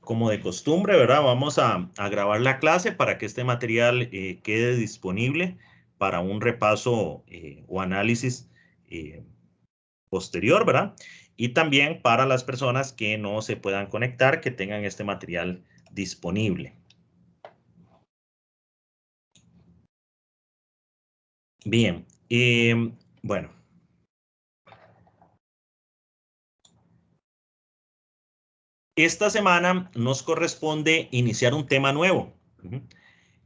como de costumbre, ¿verdad? Vamos a grabar la clase para que este material quede disponible para un repaso o análisis posterior, ¿verdad? Y también para las personas que no se puedan conectar, que tengan este material disponible. Bien, bueno. Esta semana nos corresponde iniciar un tema nuevo.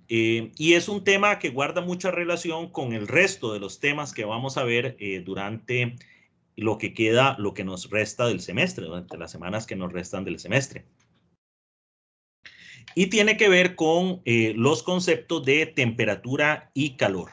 Y es un tema que guarda mucha relación con el resto de los temas que vamos a ver durante lo que nos resta del semestre, durante las semanas que nos restan del semestre. Y tiene que ver con los conceptos de temperatura y calor.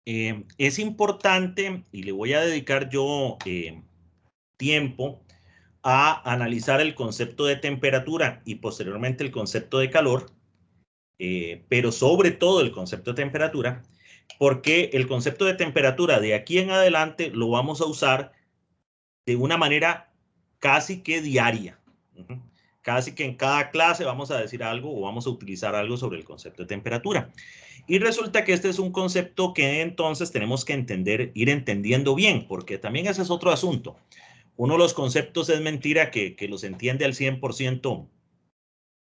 Es importante, y le voy a dedicar yo tiempo a analizar el concepto de temperatura y posteriormente el concepto de calor, pero sobre todo el concepto de temperatura, porque el concepto de temperatura de aquí en adelante lo vamos a usar de una manera casi que diaria. Casi que en cada clase vamos a decir algo o vamos a utilizar algo sobre el concepto de temperatura. Y resulta que este es un concepto que entonces tenemos que entender, ir entendiendo bien, porque también ese es otro asunto. Uno de los conceptos es mentira que los entiende al 100%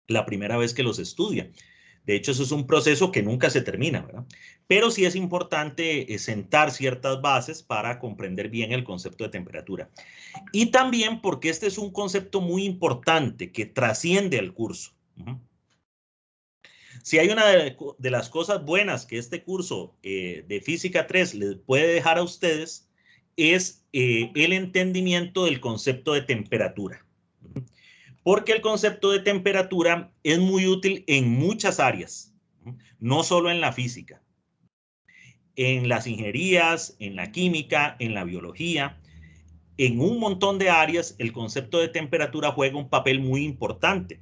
la primera vez que los estudia. De hecho, eso es un proceso que nunca se termina, ¿verdad? Pero sí es importante sentar ciertas bases para comprender bien el concepto de temperatura. Y también porque este es un concepto muy importante que trasciende el curso. Si hay una de las cosas buenas que este curso de Física 3 les puede dejar a ustedes es el entendimiento del concepto de temperatura. Porque el concepto de temperatura es muy útil en muchas áreas, no solo en la física, en las ingenierías, en la química, en la biología. En un montón de áreas el concepto de temperatura juega un papel muy importante.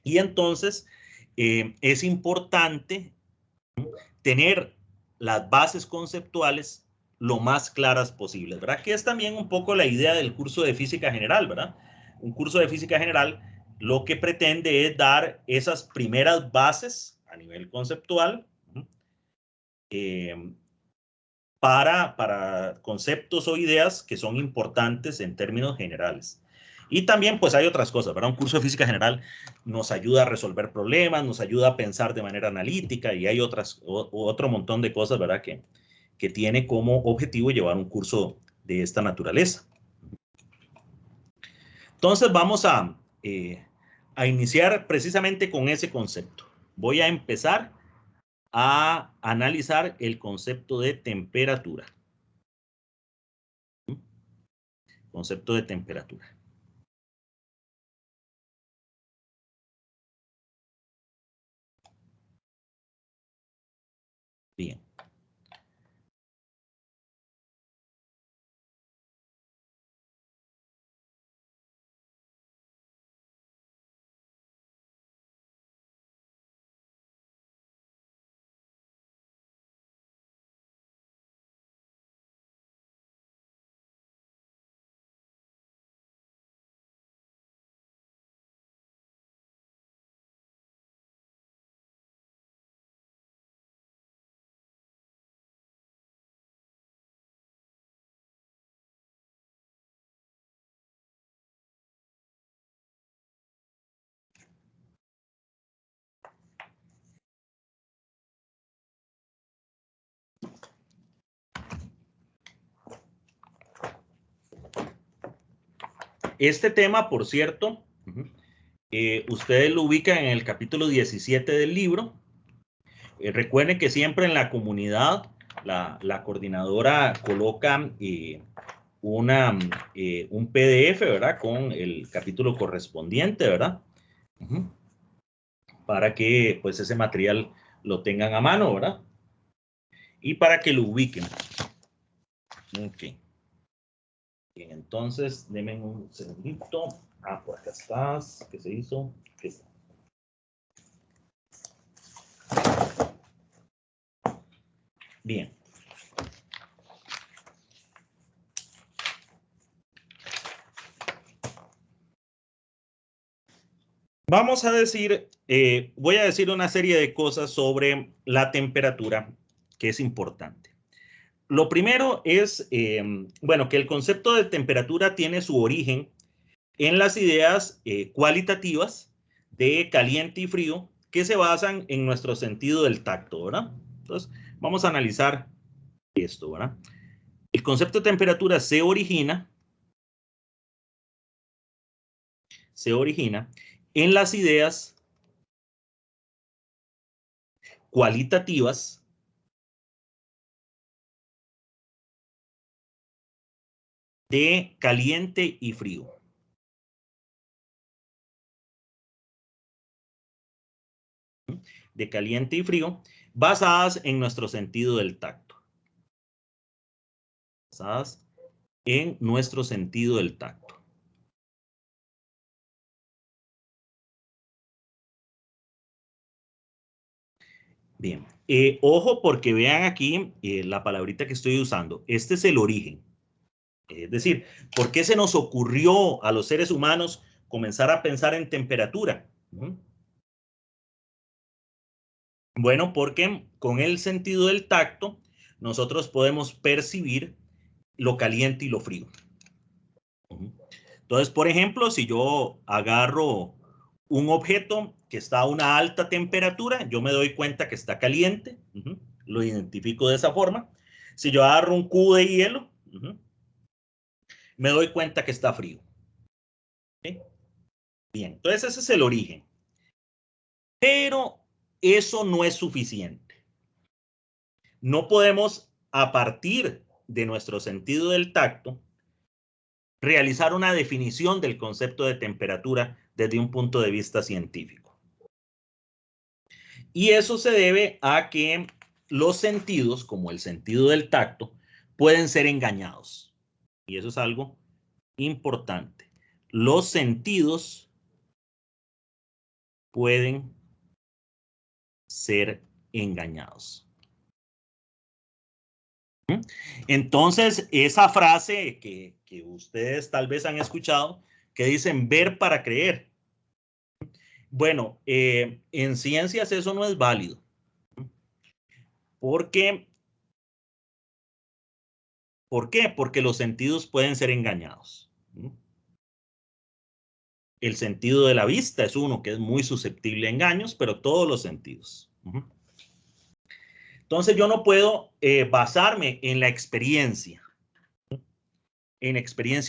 Y entonces es importante tener las bases conceptuales lo más claras posibles, ¿verdad? Que es también un poco la idea del curso de física general, ¿verdad? Un curso de física general lo que pretende es dar esas primeras bases a nivel conceptual para conceptos o ideas que son importantes en términos generales. Y también pues hay otras cosas, ¿verdad? Un curso de física general nos ayuda a resolver problemas, nos ayuda a pensar de manera analítica y hay otro montón de cosas, ¿verdad? Que tiene como objetivo llevar un curso de esta naturaleza. Entonces vamos a iniciar precisamente con ese concepto. Voy a empezar a analizar el concepto de temperatura. Concepto de temperatura. Bien. Este tema, por cierto, ustedes lo ubican en el capítulo 17 del libro. Recuerden que siempre en la comunidad la coordinadora coloca un PDF, ¿verdad? Con el capítulo correspondiente, ¿verdad? Para que pues ese material lo tengan a mano, ¿verdad? Y para que lo ubiquen. Ok. Bien, entonces, denme un segundito. Ah, por acá estás. ¿Qué se hizo? ¿Qué está? Bien. Vamos a decir, voy a decir una serie de cosas sobre la temperatura que es importante. Lo primero es, bueno, que el concepto de temperatura tiene su origen en las ideas cualitativas de caliente y frío que se basan en nuestro sentido del tacto, ¿verdad? Entonces, vamos a analizar esto, ¿verdad? El concepto de temperatura se origina en las ideas cualitativas de caliente y frío. De caliente y frío, basadas en nuestro sentido del tacto. Basadas en nuestro sentido del tacto. Bien, ojo porque vean aquí la palabrita que estoy usando. Este es el origen. Es decir, ¿por qué se nos ocurrió a los seres humanos comenzar a pensar en temperatura? Bueno, porque con el sentido del tacto nosotros podemos percibir lo caliente y lo frío. Entonces, por ejemplo, si yo agarro un objeto que está a una alta temperatura, yo me doy cuenta que está caliente, lo identifico de esa forma. Si yo agarro un cubo de hielo, me doy cuenta que está frío. ¿Sí? Bien, entonces ese es el origen. Pero eso no es suficiente. No podemos, a partir de nuestro sentido del tacto, realizar una definición del concepto de temperatura desde un punto de vista científico. Y eso se debe a que los sentidos, como el sentido del tacto, pueden ser engañados. Y eso es algo importante. Los sentidos pueden ser engañados. Entonces, esa frase que ustedes tal vez han escuchado, que dicen ver para creer. Bueno, en ciencias eso no es válido. ¿Por qué? ¿Por qué? Porque los sentidos pueden ser engañados. El sentido de la vista es uno que es muy susceptible a engaños, pero todos los sentidos. Entonces yo no puedo basarme en la experiencia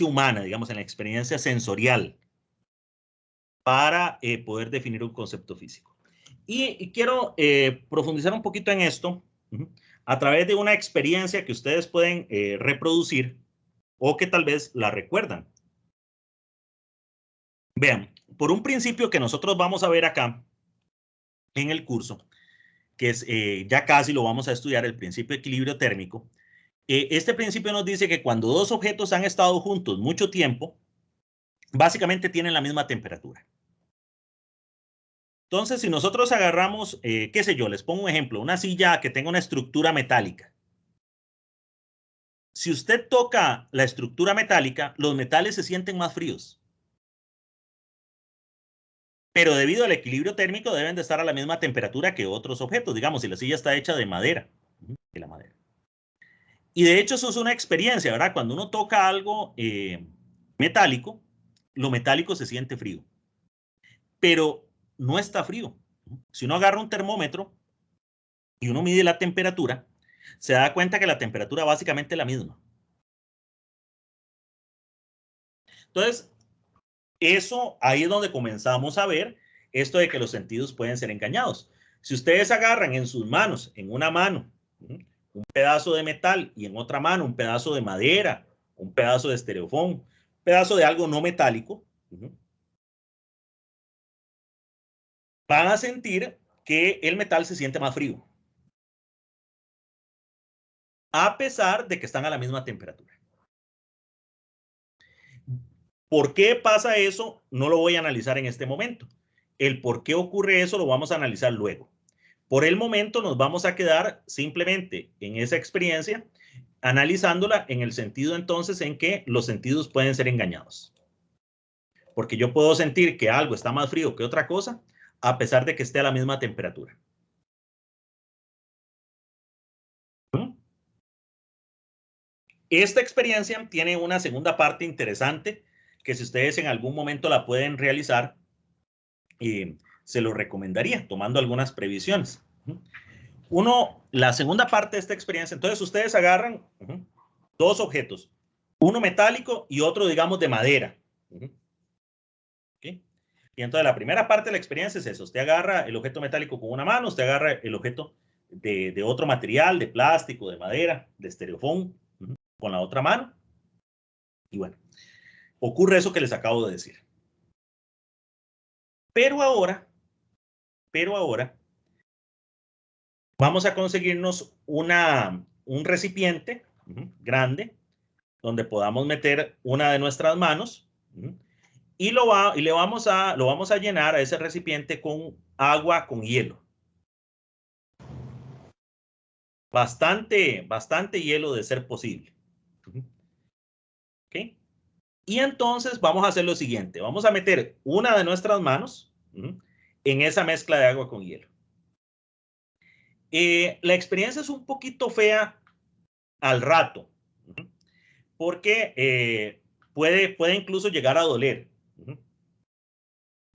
humana, digamos, en la experiencia sensorial, para poder definir un concepto físico. Y quiero profundizar un poquito en esto a través de una experiencia que ustedes pueden reproducir o que tal vez la recuerdan. Vean, por un principio que nosotros vamos a ver acá en el curso, que es ya casi lo vamos a estudiar, el principio de equilibrio térmico. Este principio nos dice que cuando dos objetos han estado juntos mucho tiempo, básicamente tienen la misma temperatura. Entonces, si nosotros agarramos, qué sé yo, les pongo un ejemplo, una silla que tenga una estructura metálica. Si usted toca la estructura metálica, los metales se sienten más fríos. Pero debido al equilibrio térmico deben de estar a la misma temperatura que otros objetos. Digamos, si la silla está hecha de madera, de la madera. Y de hecho eso es una experiencia, ¿verdad? Cuando uno toca algo metálico, lo metálico se siente frío. Pero no está frío. Si uno agarra un termómetro y uno mide la temperatura, se da cuenta que la temperatura básicamente es la misma. Entonces, eso ahí es donde comenzamos a ver esto de que los sentidos pueden ser engañados. Si ustedes agarran en sus manos, en una mano, un pedazo de metal y en otra mano un pedazo de madera, un pedazo de estereofón, un pedazo de algo no metálico, van a sentir que el metal se siente más frío, a pesar de que están a la misma temperatura. ¿Por qué pasa eso? No lo voy a analizar en este momento. El por qué ocurre eso lo vamos a analizar luego. Por el momento nos vamos a quedar simplemente en esa experiencia, analizándola en el sentido entonces en que los sentidos pueden ser engañados. Porque yo puedo sentir que algo está más frío que otra cosa, a pesar de que esté a la misma temperatura. Esta experiencia tiene una segunda parte interesante que si ustedes en algún momento la pueden realizar, se lo recomendaría, tomando algunas previsiones. La segunda parte de esta experiencia, entonces ustedes agarran dos objetos, uno metálico y otro, digamos, de madera. ¿Okay? Y entonces la primera parte de la experiencia es eso. Usted agarra el objeto metálico con una mano, usted agarra el objeto de otro material, de plástico, de madera, de estereofón, con la otra mano. Y bueno, ocurre eso que les acabo de decir. Pero ahora, vamos a conseguirnos un recipiente grande donde podamos meter una de nuestras manos y lo vamos a llenar a ese recipiente con agua con hielo. Bastante hielo de ser posible. ¿Okay? Y entonces vamos a hacer lo siguiente. Vamos a meter una de nuestras manos en esa mezcla de agua con hielo. La experiencia es un poquito fea al rato, porque puede incluso llegar a doler.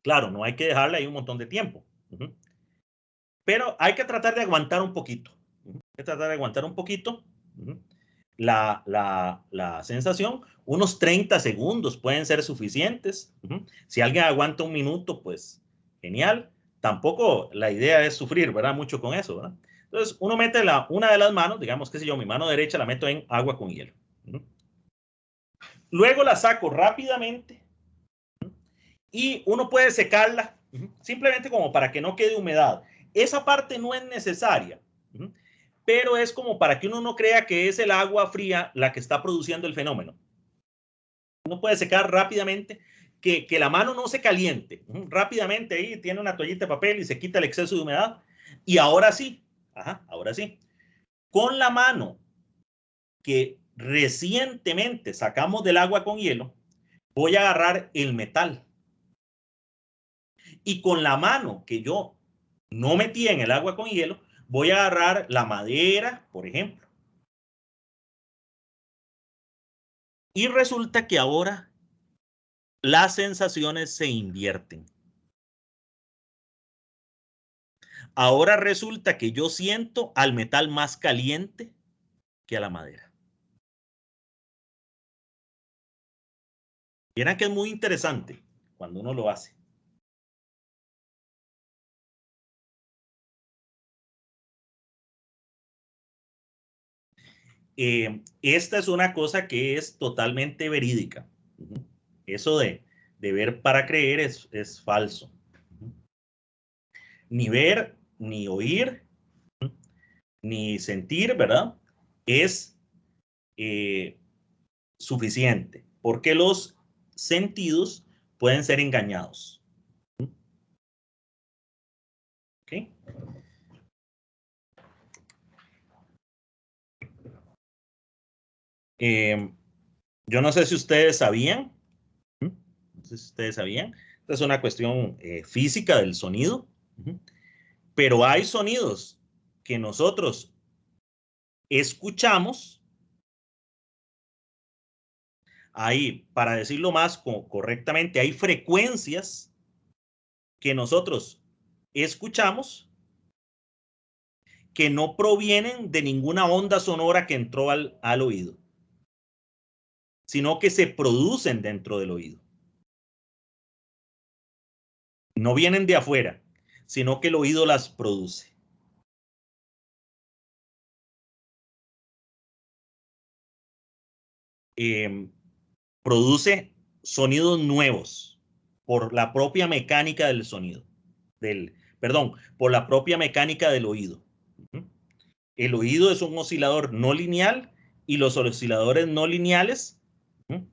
Claro, no hay que dejarla ahí un montón de tiempo. Pero hay que tratar de aguantar un poquito. Hay que tratar de aguantar un poquito la sensación. Unos 30 segundos pueden ser suficientes. Si alguien aguanta un minuto, pues genial. Tampoco la idea es sufrir, ¿verdad? Mucho con eso, ¿verdad? Entonces, uno mete una de las manos, digamos, qué sé yo, mi mano derecha la meto en agua con hielo. Luego la saco rápidamente y uno puede secarla simplemente como para que no quede humedad. Esa parte no es necesaria, pero es como para que uno no crea que es el agua fría la que está produciendo el fenómeno. Uno puede secar rápidamente, que la mano no se caliente. Rápidamente ahí tiene una toallita de papel y se quita el exceso de humedad. Y ahora sí, ahora sí, con la mano que recientemente sacamos del agua con hielo, voy a agarrar el metal. Y con la mano que yo no metí en el agua con hielo, voy a agarrar la madera, por ejemplo. Y resulta que ahora las sensaciones se invierten. Ahora resulta que yo siento al metal más caliente que a la madera. Vieran que es muy interesante cuando uno lo hace. Esta es una cosa que es totalmente verídica. Eso de ver para creer es falso. Ni ver, ni oír, ni sentir, ¿verdad? Es suficiente, porque los sentidos pueden ser engañados. ¿Okay? Yo no sé si ustedes sabían, esta es una cuestión física del sonido, pero hay sonidos que nosotros escuchamos. Ahí, para decirlo más correctamente, hay frecuencias que nosotros escuchamos que no provienen de ninguna onda sonora que entró al oído, sino que se producen dentro del oído. No vienen de afuera, sino que el oído las produce. Produce sonidos nuevos por la propia mecánica del sonido, por la propia mecánica del oído. El oído es un oscilador no lineal y los osciladores no lineales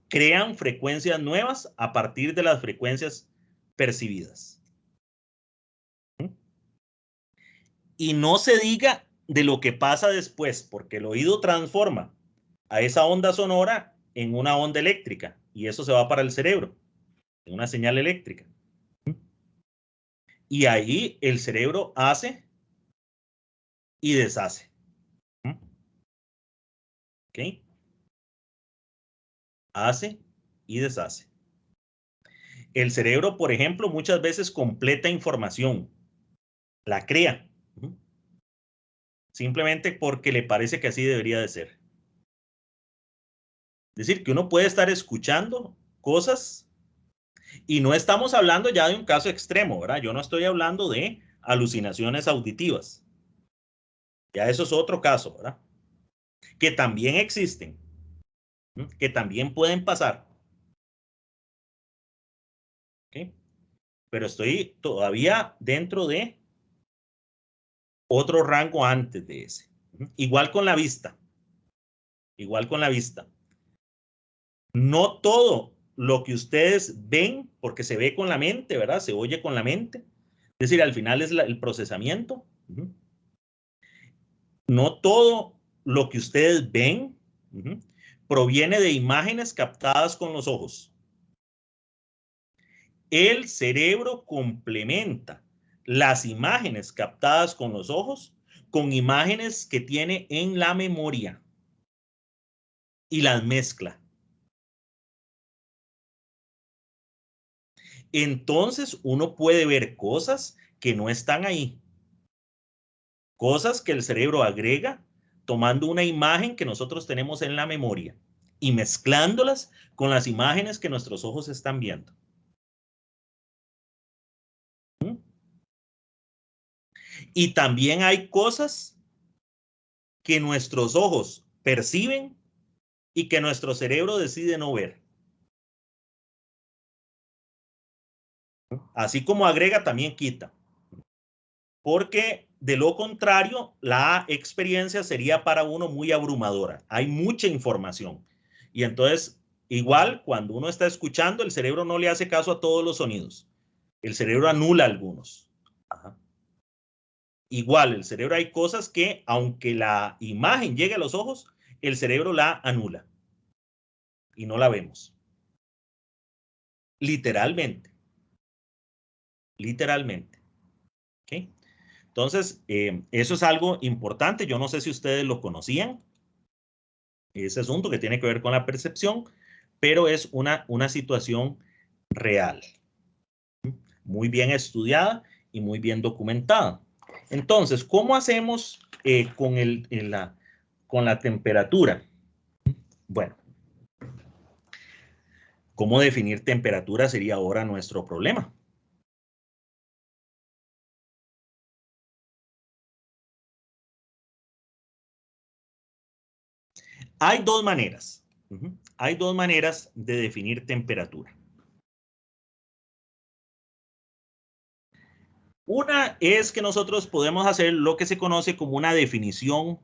Crean frecuencias nuevas a partir de las frecuencias percibidas. Y no se diga de lo que pasa después, porque el oído transforma a esa onda sonora en una onda eléctrica y eso se va para el cerebro, en una señal eléctrica. Y ahí el cerebro hace y deshace. ¿Ok? Hace y deshace. El cerebro, por ejemplo, muchas veces completa información, la crea, simplemente porque le parece que así debería de ser. Es decir, que uno puede estar escuchando cosas y no estamos hablando ya de un caso extremo, ¿verdad? Yo no estoy hablando de alucinaciones auditivas. Ya eso es otro caso, ¿verdad? Que también existen, que también pueden pasar. ¿Okay? Pero estoy todavía dentro de otro rango antes de ese. Igual con la vista. Igual con la vista. No todo lo que ustedes ven, porque se ve con la mente, ¿verdad? Se oye con la mente. Es decir, al final es el procesamiento. No todo lo que ustedes ven proviene de imágenes captadas con los ojos. El cerebro complementa las imágenes captadas con los ojos con imágenes que tiene en la memoria y las mezcla. Entonces uno puede ver cosas que no están ahí. Cosas que el cerebro agrega tomando una imagen que nosotros tenemos en la memoria y mezclándolas con las imágenes que nuestros ojos están viendo. Y también hay cosas que nuestros ojos perciben y que nuestro cerebro decide no ver. Así como agrega, también quita. Porque de lo contrario, la experiencia sería para uno muy abrumadora. Hay mucha información. Y entonces, igual, cuando uno está escuchando, el cerebro no le hace caso a todos los sonidos. El cerebro anula algunos. Ajá. Igual, el cerebro hay cosas que, aunque la imagen llegue a los ojos, el cerebro la anula y no la vemos. Literalmente. Literalmente. ¿Okay? Entonces, eso es algo importante. Yo no sé si ustedes lo conocían, ese asunto que tiene que ver con la percepción, pero es una situación real, muy bien estudiada y muy bien documentada. Entonces, ¿cómo hacemos con la temperatura? Bueno, ¿cómo definir temperatura sería ahora nuestro problema? Hay dos maneras. Hay dos maneras de definir temperatura. Una es que nosotros podemos hacer lo que se conoce como una definición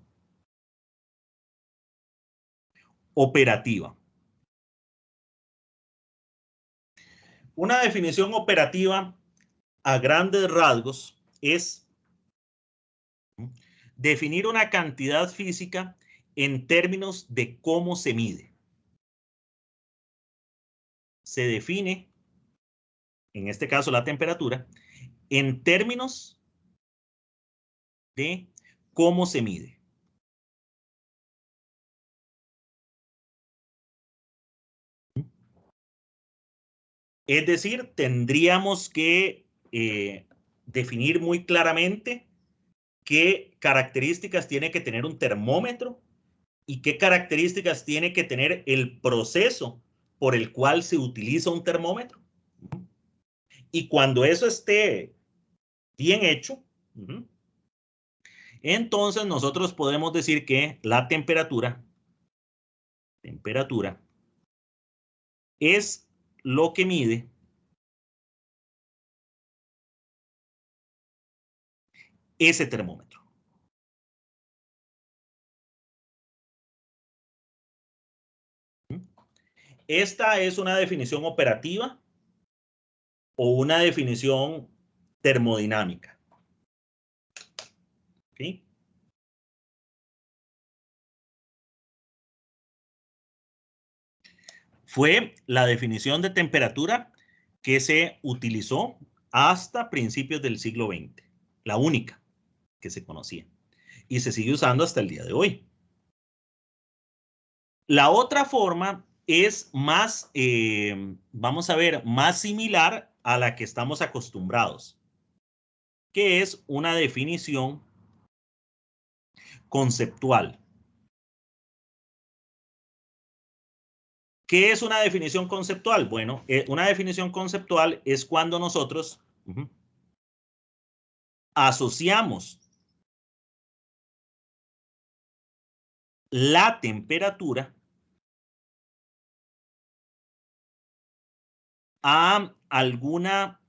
operativa. Una definición operativa a grandes rasgos es definir una cantidad física en términos de cómo se mide. Se define, en este caso la temperatura, en términos de cómo se mide. Es decir, tendríamos que definir muy claramente qué características tiene que tener un termómetro y qué características tiene que tener el proceso por el cual se utiliza un termómetro. Y cuando eso esté bien hecho, entonces nosotros podemos decir que la temperatura es lo que mide ese termómetro. esta es una definición operativa o una definición termodinámica. ¿Sí? Fue la definición de temperatura que se utilizó hasta principios del siglo XX, la única que se conocía, y se sigue usando hasta el día de hoy. La otra forma es más, vamos a ver, más similar a la que estamos acostumbrados, que es una definición conceptual. ¿Qué es una definición conceptual? Bueno, una definición conceptual es cuando nosotros asociamos la temperatura a alguna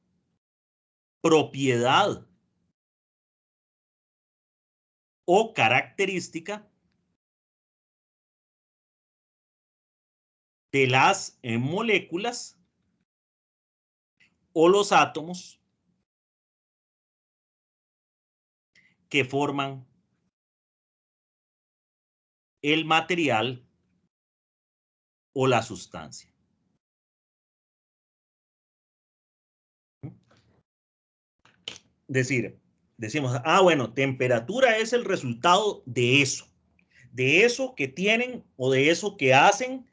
propiedad o característica de las moléculas o los átomos que forman el material o la sustancia. Decimos, bueno, temperatura es el resultado de eso que tienen o de eso que hacen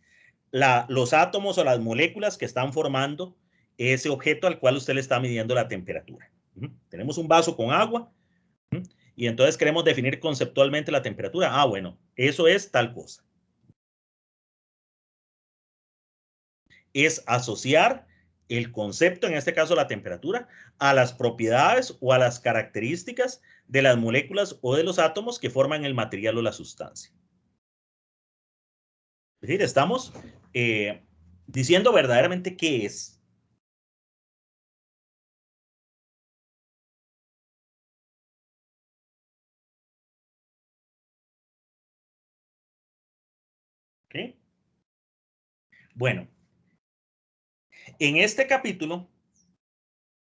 los átomos o las moléculas que están formando ese objeto al cual usted le está midiendo la temperatura. Tenemos un vaso con agua y entonces queremos definir conceptualmente la temperatura. Bueno, eso es tal cosa. Es asociar el concepto, en este caso la temperatura, a las propiedades o a las características de las moléculas o de los átomos que forman el material o la sustancia. Es decir, estamos diciendo verdaderamente qué es. ¿Okay? Bueno, en este capítulo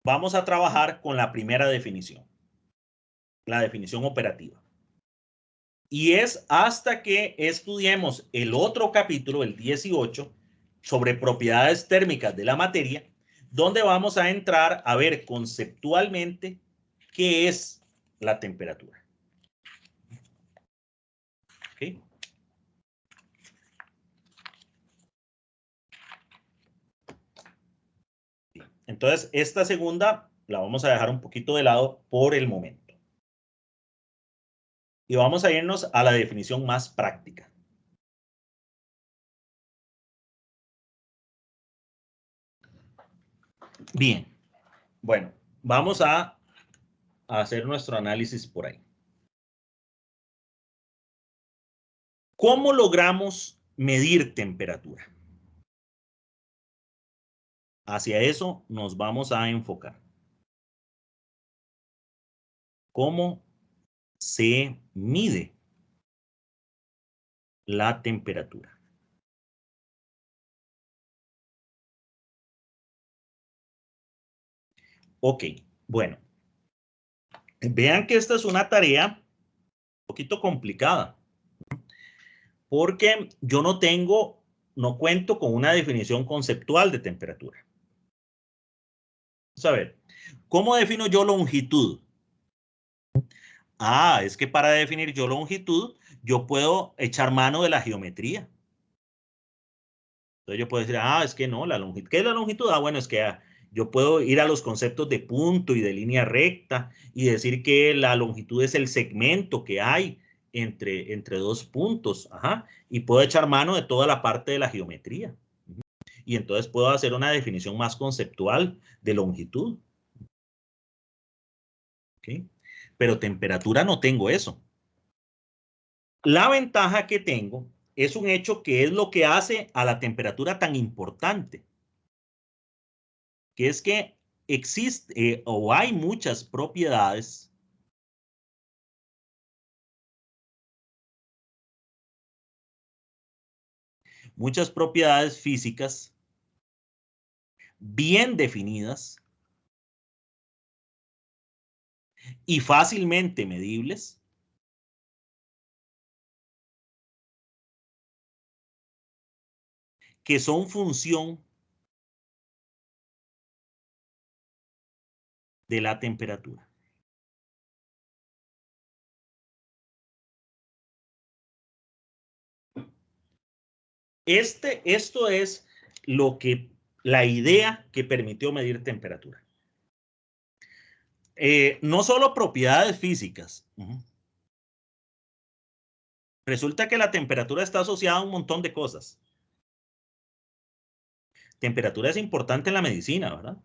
vamos a trabajar con la primera definición, la definición operativa. Y es hasta que estudiemos el otro capítulo, el 18, sobre propiedades térmicas de la materia, donde vamos a entrar a ver conceptualmente qué es la temperatura. ¿Okay? Entonces, esta segunda la vamos a dejar un poquito de lado por el momento. Y vamos a irnos a la definición más práctica. Bien, bueno, vamos a hacer nuestro análisis por ahí. ¿Cómo logramos medir temperatura? Hacia eso nos vamos a enfocar. ¿Cómo se mide la temperatura? Ok, bueno. Vean que esta es una tarea un poquito complicada, porque yo no cuento con una definición conceptual de temperatura. Vamos a ver, ¿cómo defino yo longitud? Es que para definir yo longitud, yo puedo echar mano de la geometría. Entonces yo puedo decir, es que no, la longitud. ¿Qué es la longitud? Bueno, es que yo puedo ir a los conceptos de punto y de línea recta y decir que la longitud es el segmento que hay entre dos puntos. Y puedo echar mano de toda la parte de la geometría. Y entonces puedo hacer una definición más conceptual de longitud. ¿Okay? Pero temperatura no tengo eso. La ventaja que tengo es un hecho que es lo que hace a la temperatura tan importante, que es que existe o hay muchas propiedades muchas propiedades físicas bien definidas y fácilmente medibles que son función de la temperatura. Esto es la idea que permitió medir temperatura. No solo propiedades físicas. Resulta que la temperatura está asociada a un montón de cosas. Temperatura es importante en la medicina, ¿verdad?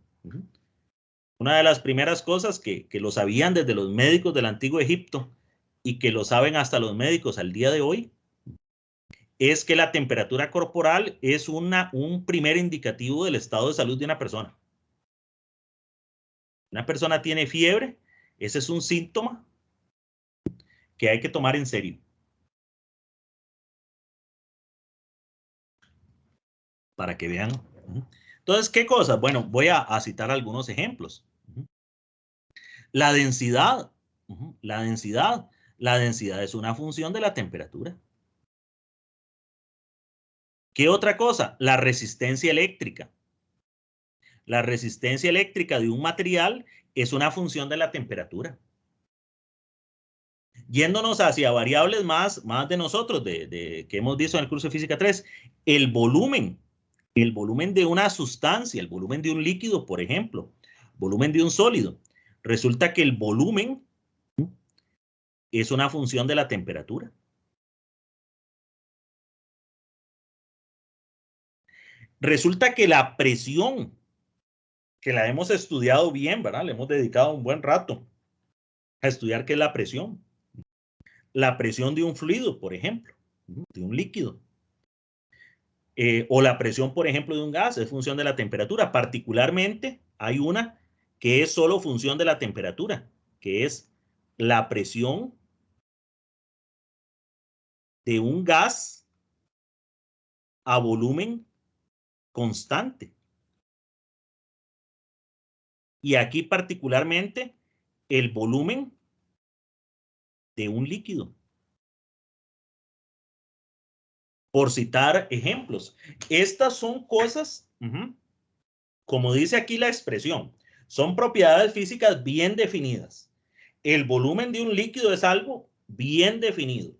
Una de las primeras cosas que lo sabían desde los médicos del antiguo Egipto y que lo saben hasta los médicos al día de hoy, es que la temperatura corporal es un primer indicativo del estado de salud de una persona. Una persona tiene fiebre, ese es un síntoma que hay que tomar en serio. Para que vean. Entonces, ¿qué cosas? Bueno, voy a citar algunos ejemplos. La densidad. La densidad. La densidad es una función de la temperatura. ¿Qué otra cosa? La resistencia eléctrica. La resistencia eléctrica de un material es una función de la temperatura. Yéndonos hacia variables más de nosotros, que hemos visto en el curso de Física 3, el volumen de una sustancia, el volumen de un líquido, por ejemplo, volumen de un sólido. Resulta que el volumen es una función de la temperatura. Resulta que la presión, que la hemos estudiado bien, ¿verdad? Le hemos dedicado un buen rato a estudiar qué es la presión. La presión de un fluido, por ejemplo, de un líquido. O la presión, por ejemplo, de un gas, es función de la temperatura. Particularmente, hay una que es solo función de la temperatura, que es la presión de un gas a volumen constante. Y aquí particularmente el volumen de un líquido. Por citar ejemplos. Estas son cosas, como dice aquí la expresión, son propiedades físicas bien definidas. El volumen de un líquido es algo bien definido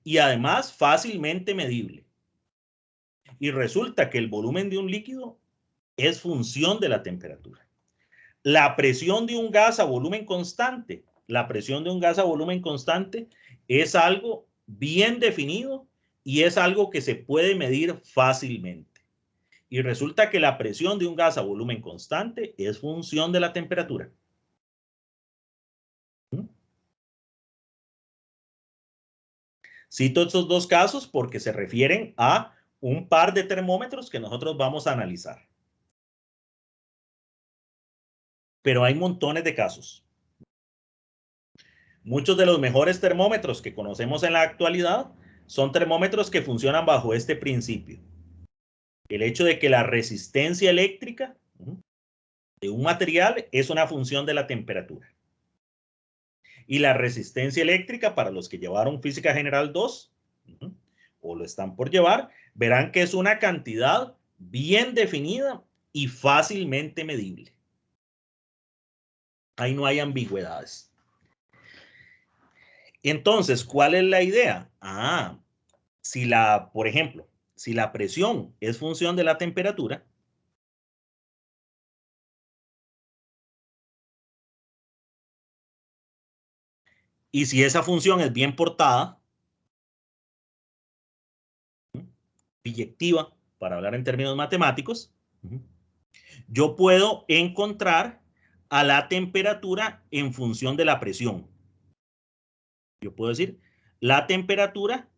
y además fácilmente medible. Y resulta que el volumen de un líquido es función de la temperatura. La presión de un gas a volumen constante, la presión de un gas a volumen constante es algo bien definido y es algo que se puede medir fácilmente. Y resulta que la presión de un gas a volumen constante es función de la temperatura. Cito estos dos casos porque se refieren a un par de termómetros que nosotros vamos a analizar. Pero hay montones de casos. Muchos de los mejores termómetros que conocemos en la actualidad son termómetros que funcionan bajo este principio. El hecho de que la resistencia eléctrica de un material es una función de la temperatura. Y la resistencia eléctrica, para los que llevaron Física General 2, o lo están por llevar, verán que es una cantidad bien definida y fácilmente medible. Ahí no hay ambigüedades. Entonces, ¿cuál es la idea? Por ejemplo, si la presión es función de la temperatura, y si esa función es bien portada, biyectiva, para hablar en términos matemáticos, yo puedo encontrar a la temperatura en función de la presión. Yo puedo decir, la temperatura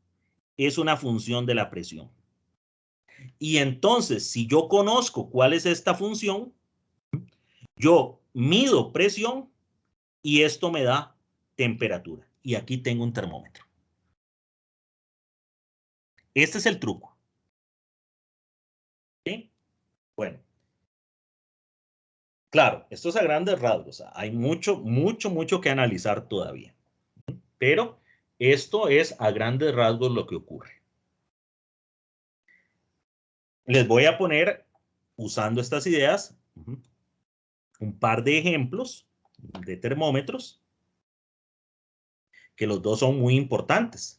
es una función de la presión. Y entonces, si yo conozco cuál es esta función, yo mido presión y esto me da temperatura. Y aquí tengo un termómetro. Este es el truco. Claro, esto es a grandes rasgos. Hay mucho que analizar todavía. Pero esto es a grandes rasgos lo que ocurre. Les voy a poner, usando estas ideas, un par de ejemplos de termómetros, que los dos son muy importantes.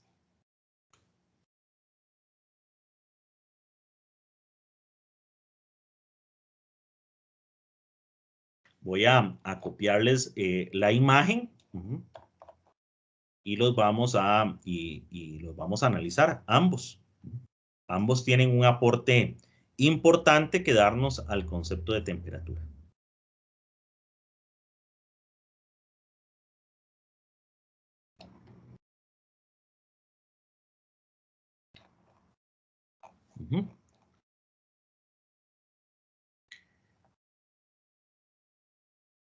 Voy a copiarles la imagen y los vamos a, los vamos a analizar ambos. Ambos tienen un aporte importante que darnos al concepto de temperatura.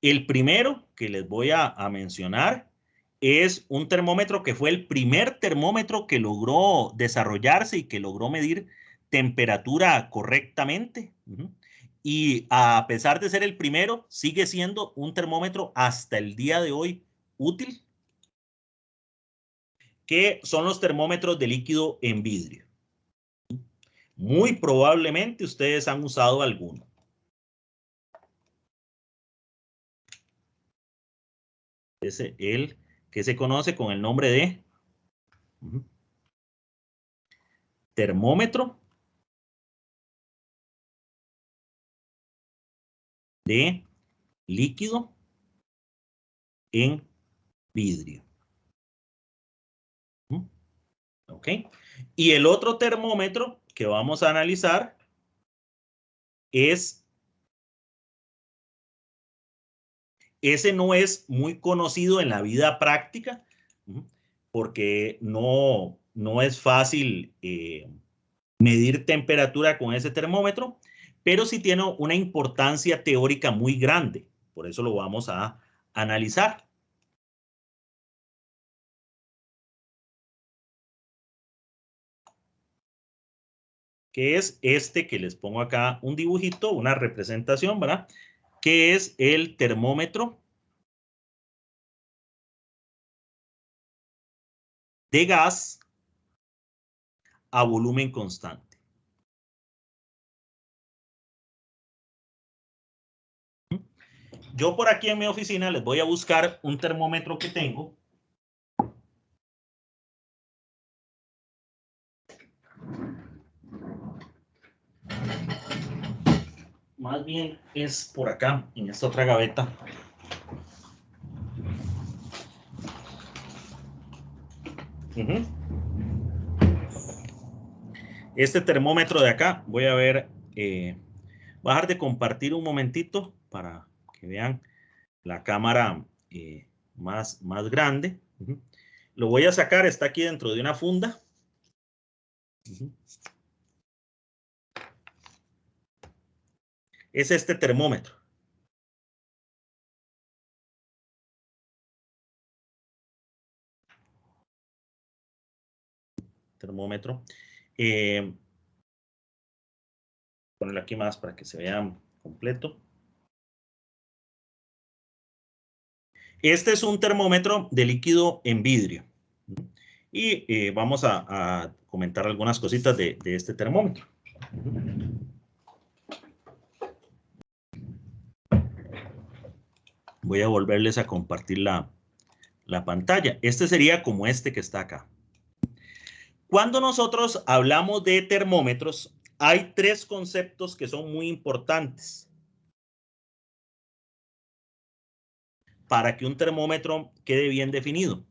El primero que les voy a mencionar es un termómetro que fue el primer termómetro que logró desarrollarse y que logró medir temperatura correctamente. Y a pesar de ser el primero, sigue siendo un termómetro hasta el día de hoy útil, que son los termómetros de líquido en vidrio. Muy probablemente ustedes han usado alguno. Es el que se conoce con el nombre de termómetro de líquido en vidrio. ¿Ok? Y el otro termómetro que vamos a analizar es, ese no es muy conocido en la vida práctica, porque no es fácil medir temperatura con ese termómetro, pero sí tiene una importancia teórica muy grande. Por eso lo vamos a analizar. Que es este que les pongo acá un dibujito, una representación, ¿verdad? Que es el termómetro de gas a volumen constante. Yo por aquí en mi oficina les voy a buscar un termómetro que tengo. Más bien es por acá, en esta otra gaveta. Este termómetro de acá, voy a ver, voy a dejar de compartir un momentito para que vean la cámara más grande. Lo voy a sacar, está aquí dentro de una funda. Es este termómetro. Termómetro. Ponerlo aquí más para que se vea completo. Este es un termómetro de líquido en vidrio. Y vamos a comentar algunas cositas de este termómetro. Voy a volverles a compartir la pantalla. Este sería como este que está acá. Cuando nosotros hablamos de termómetros, hay tres conceptos que son muy importantes para que un termómetro quede bien definido.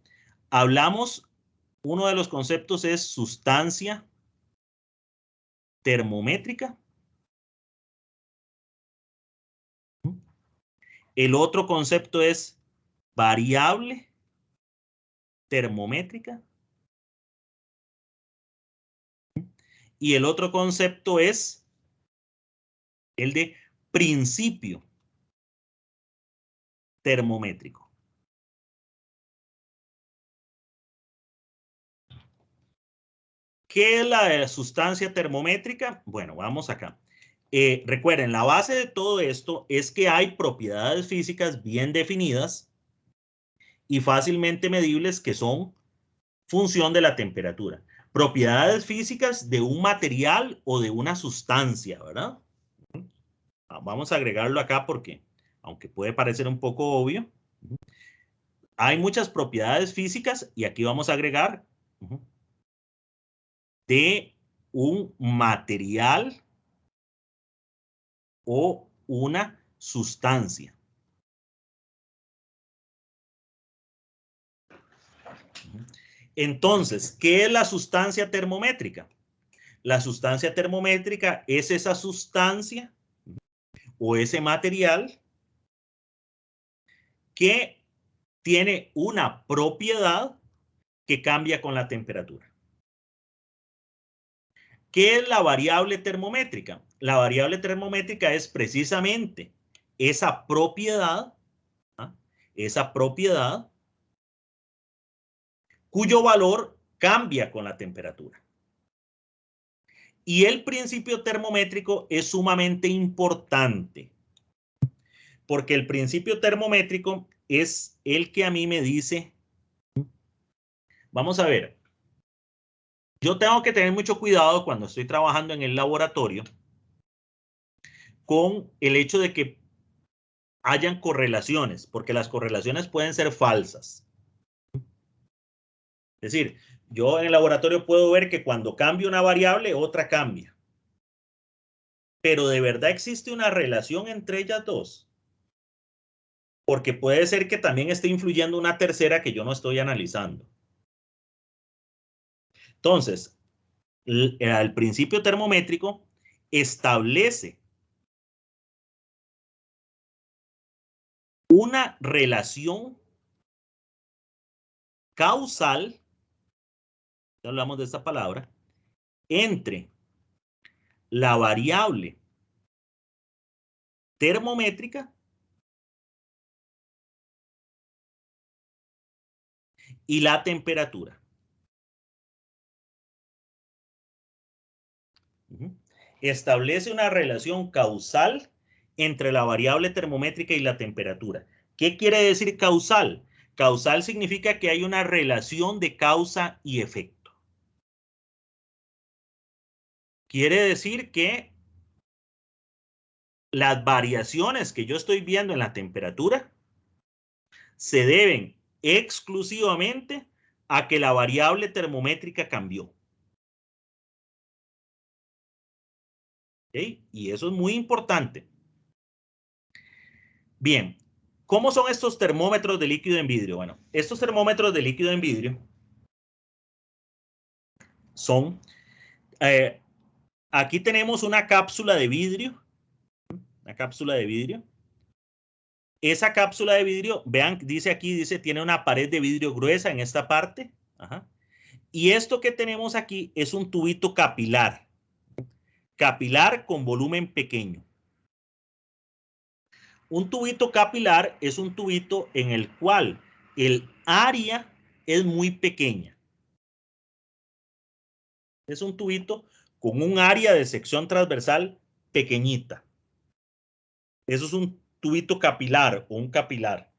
Hablamos, uno de los conceptos es sustancia termométrica. El otro concepto es variable termométrica. Y el otro concepto es el de principio termométrico. ¿Qué es la sustancia termométrica? Bueno, vamos acá. recuerden, la base de todo esto es que hay propiedades físicas bien definidas y fácilmente medibles que son función de la temperatura. Propiedades físicas de un material o de una sustancia, ¿verdad? Vamos a agregarlo acá porque, aunque puede parecer un poco obvio, hay muchas propiedades físicas y aquí vamos a agregar de un material o una sustancia. Entonces, ¿qué es la sustancia termométrica? La sustancia termométrica es esa sustancia o ese material que tiene una propiedad que cambia con la temperatura. ¿Qué es la variable termométrica? La variable termométrica es precisamente esa propiedad, esa propiedad cuyo valor cambia con la temperatura. Y el principio termométrico es sumamente importante, porque el principio termométrico es el que a mí me dice, vamos a ver, yo tengo que tener mucho cuidado cuando estoy trabajando en el laboratorio con el hecho de que hayan correlaciones, porque las correlaciones pueden ser falsas. Es decir, yo en el laboratorio puedo ver que cuando cambio una variable, otra cambia. Pero ¿de verdad existe una relación entre ellas dos? Porque puede ser que también esté influyendo una tercera que yo no estoy analizando. Entonces, el principio termométrico establece una relación causal, ya hablamos de esta palabra, entre la variable termométrica y la temperatura. Establece una relación causal entre la variable termométrica y la temperatura. ¿Qué quiere decir causal? Causal significa que hay una relación de causa y efecto. Quiere decir que las variaciones que yo estoy viendo en la temperatura se deben exclusivamente a que la variable termométrica cambió. ¿Okay? Y eso es muy importante. Bien, ¿cómo son estos termómetros de líquido en vidrio? Bueno, estos termómetros de líquido en vidrio son, aquí tenemos una cápsula de vidrio, una cápsula de vidrio. Esa cápsula de vidrio, vean, dice aquí, dice, tiene una pared de vidrio gruesa en esta parte. Ajá. Y esto que tenemos aquí es un tubito capilar, capilar con volumen pequeño. Un tubito capilar es un tubito en el cual el área es muy pequeña. Es un tubito con un área de sección transversal pequeñita. Eso es un tubito capilar o un capilar.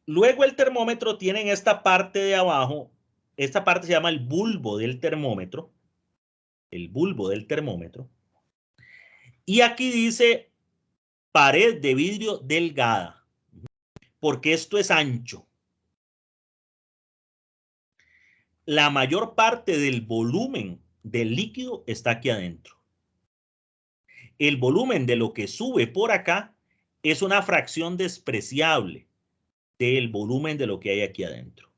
Luego el termómetro tiene en esta parte de abajo, esta parte se llama el bulbo del termómetro. El bulbo del termómetro. Y aquí dice pared de vidrio delgada, porque esto es ancho. La mayor parte del volumen del líquido está aquí adentro. El volumen de lo que sube por acá es una fracción despreciable del volumen de lo que hay aquí adentro.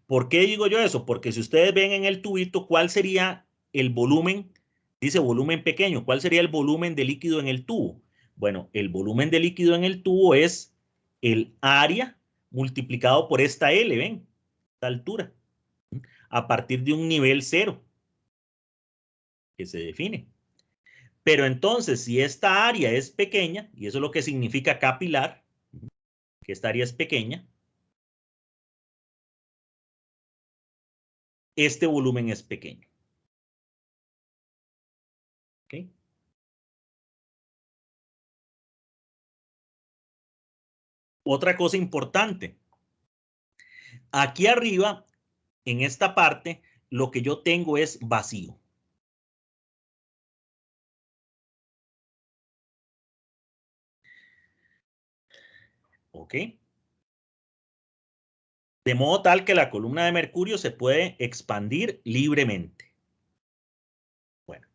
¿Por qué digo yo eso? Porque si ustedes ven en el tubito, ¿cuál sería el volumen? Dice volumen pequeño. ¿Cuál sería el volumen de líquido en el tubo? Bueno, el volumen de líquido en el tubo es el área multiplicado por esta L, ¿ven? Esta altura. A partir de un nivel cero que se define. Pero entonces, si esta área es pequeña, y eso es lo que significa capilar, que esta área es pequeña, este volumen es pequeño. ¿Okay? Otra cosa importante. Aquí arriba, en esta parte, lo que yo tengo es vacío. ¿Ok? De modo tal que la columna de mercurio se puede expandir libremente. Bueno,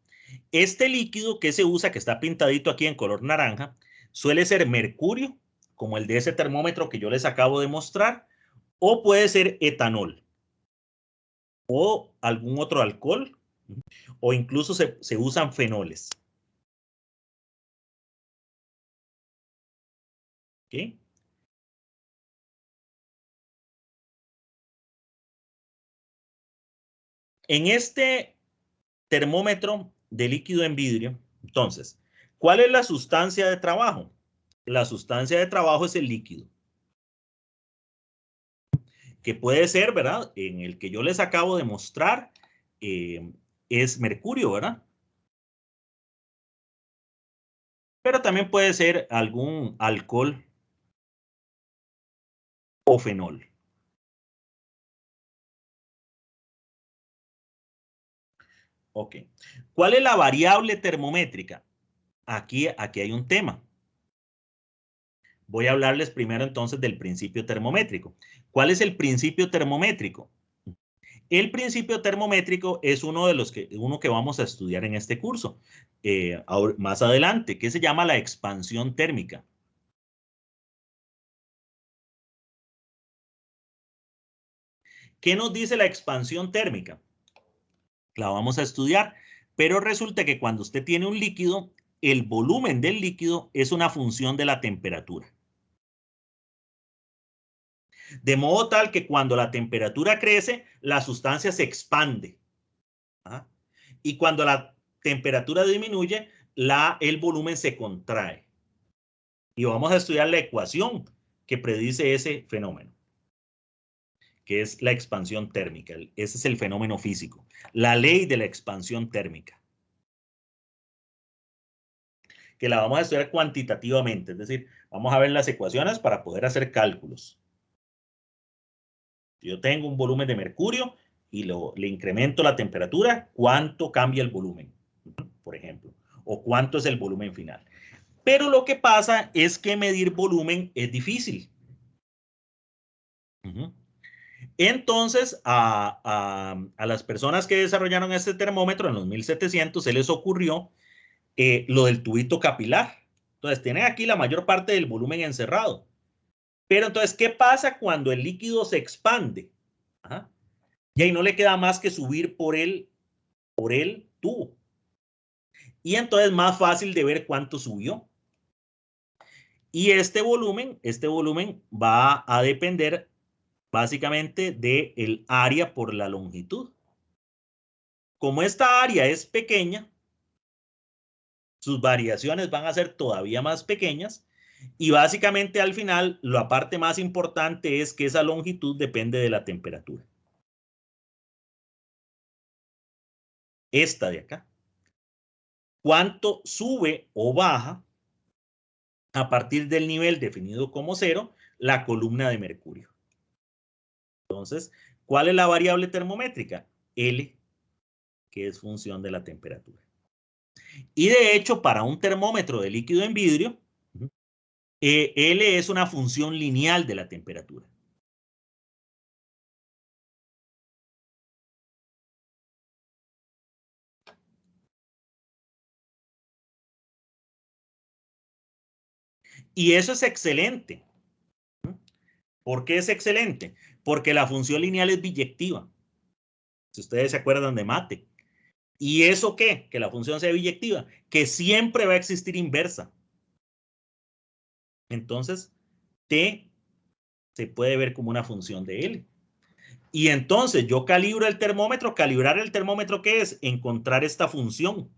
este líquido que se usa, que está pintadito aquí en color naranja, suele ser mercurio, como el de ese termómetro que yo les acabo de mostrar, o puede ser etanol, o algún otro alcohol, o incluso se usan fenoles. ¿Okay? En este termómetro de líquido en vidrio, entonces, ¿cuál es la sustancia de trabajo? La sustancia de trabajo es el líquido, que puede ser, ¿verdad? En el que yo les acabo de mostrar, es mercurio, ¿verdad? Pero también puede ser algún alcohol o fenol. Ok. ¿Cuál es la variable termométrica? Aquí hay un tema. Voy a hablarles primero entonces del principio termométrico. ¿Cuál es el principio termométrico? El principio termométrico es uno que vamos a estudiar en este curso más adelante, que se llama la expansión térmica. ¿Qué nos dice la expansión térmica? La vamos a estudiar, pero resulta que cuando usted tiene un líquido, el volumen del líquido es una función de la temperatura. De modo tal que cuando la temperatura crece, la sustancia se expande. ¿Ah? Y cuando la temperatura disminuye, el volumen se contrae. Y vamos a estudiar la ecuación que predice ese fenómeno, que es la expansión térmica. Ese es el fenómeno físico, la ley de la expansión térmica, que la vamos a estudiar cuantitativamente, es decir, vamos a ver las ecuaciones para poder hacer cálculos. Yo tengo un volumen de mercurio y le incremento la temperatura, ¿cuánto cambia el volumen? Por ejemplo, o cuánto es el volumen final. Pero lo que pasa es que medir volumen es difícil. Entonces, a las personas que desarrollaron este termómetro en los 1700 se les ocurrió lo del tubito capilar. Entonces, tienen aquí la mayor parte del volumen encerrado. Pero entonces, ¿qué pasa cuando el líquido se expande? Ajá. Y ahí no le queda más que subir por el tubo. Y entonces es más fácil de ver cuánto subió. Y este volumen va a depender básicamente del área por la longitud. Como esta área es pequeña, sus variaciones van a ser todavía más pequeñas y básicamente al final la parte más importante es que esa longitud depende de la temperatura. Esta de acá. ¿Cuánto sube o baja a partir del nivel definido como 0 la columna de mercurio? Entonces, ¿cuál es la variable termométrica? L, que es función de la temperatura. Y de hecho, para un termómetro de líquido en vidrio, L es una función lineal de la temperatura. Y eso es excelente. ¿Por qué es excelente? Porque la función lineal es biyectiva. Si ustedes se acuerdan de mate. ¿Y eso qué? Que la función sea biyectiva. Que siempre va a existir inversa. Entonces, T se puede ver como una función de L. Y entonces yo calibro el termómetro. ¿Calibrar el termómetro qué es? Encontrar esta función.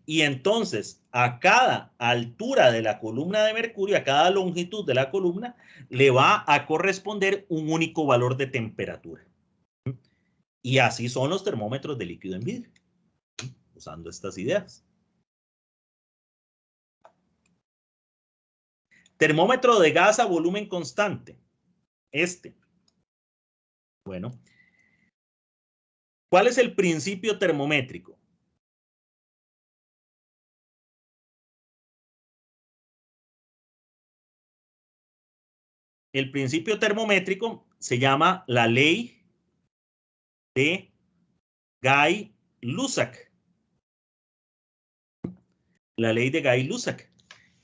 Y entonces, a cada altura de la columna de mercurio, a cada longitud de la columna, le va a corresponder un único valor de temperatura. Y así son los termómetros de líquido en vidrio, usando estas ideas. Termómetro de gas a volumen constante. Bueno, ¿cuál es el principio termométrico? El principio termométrico se llama la ley de Gay-Lussac. La ley de Gay-Lussac.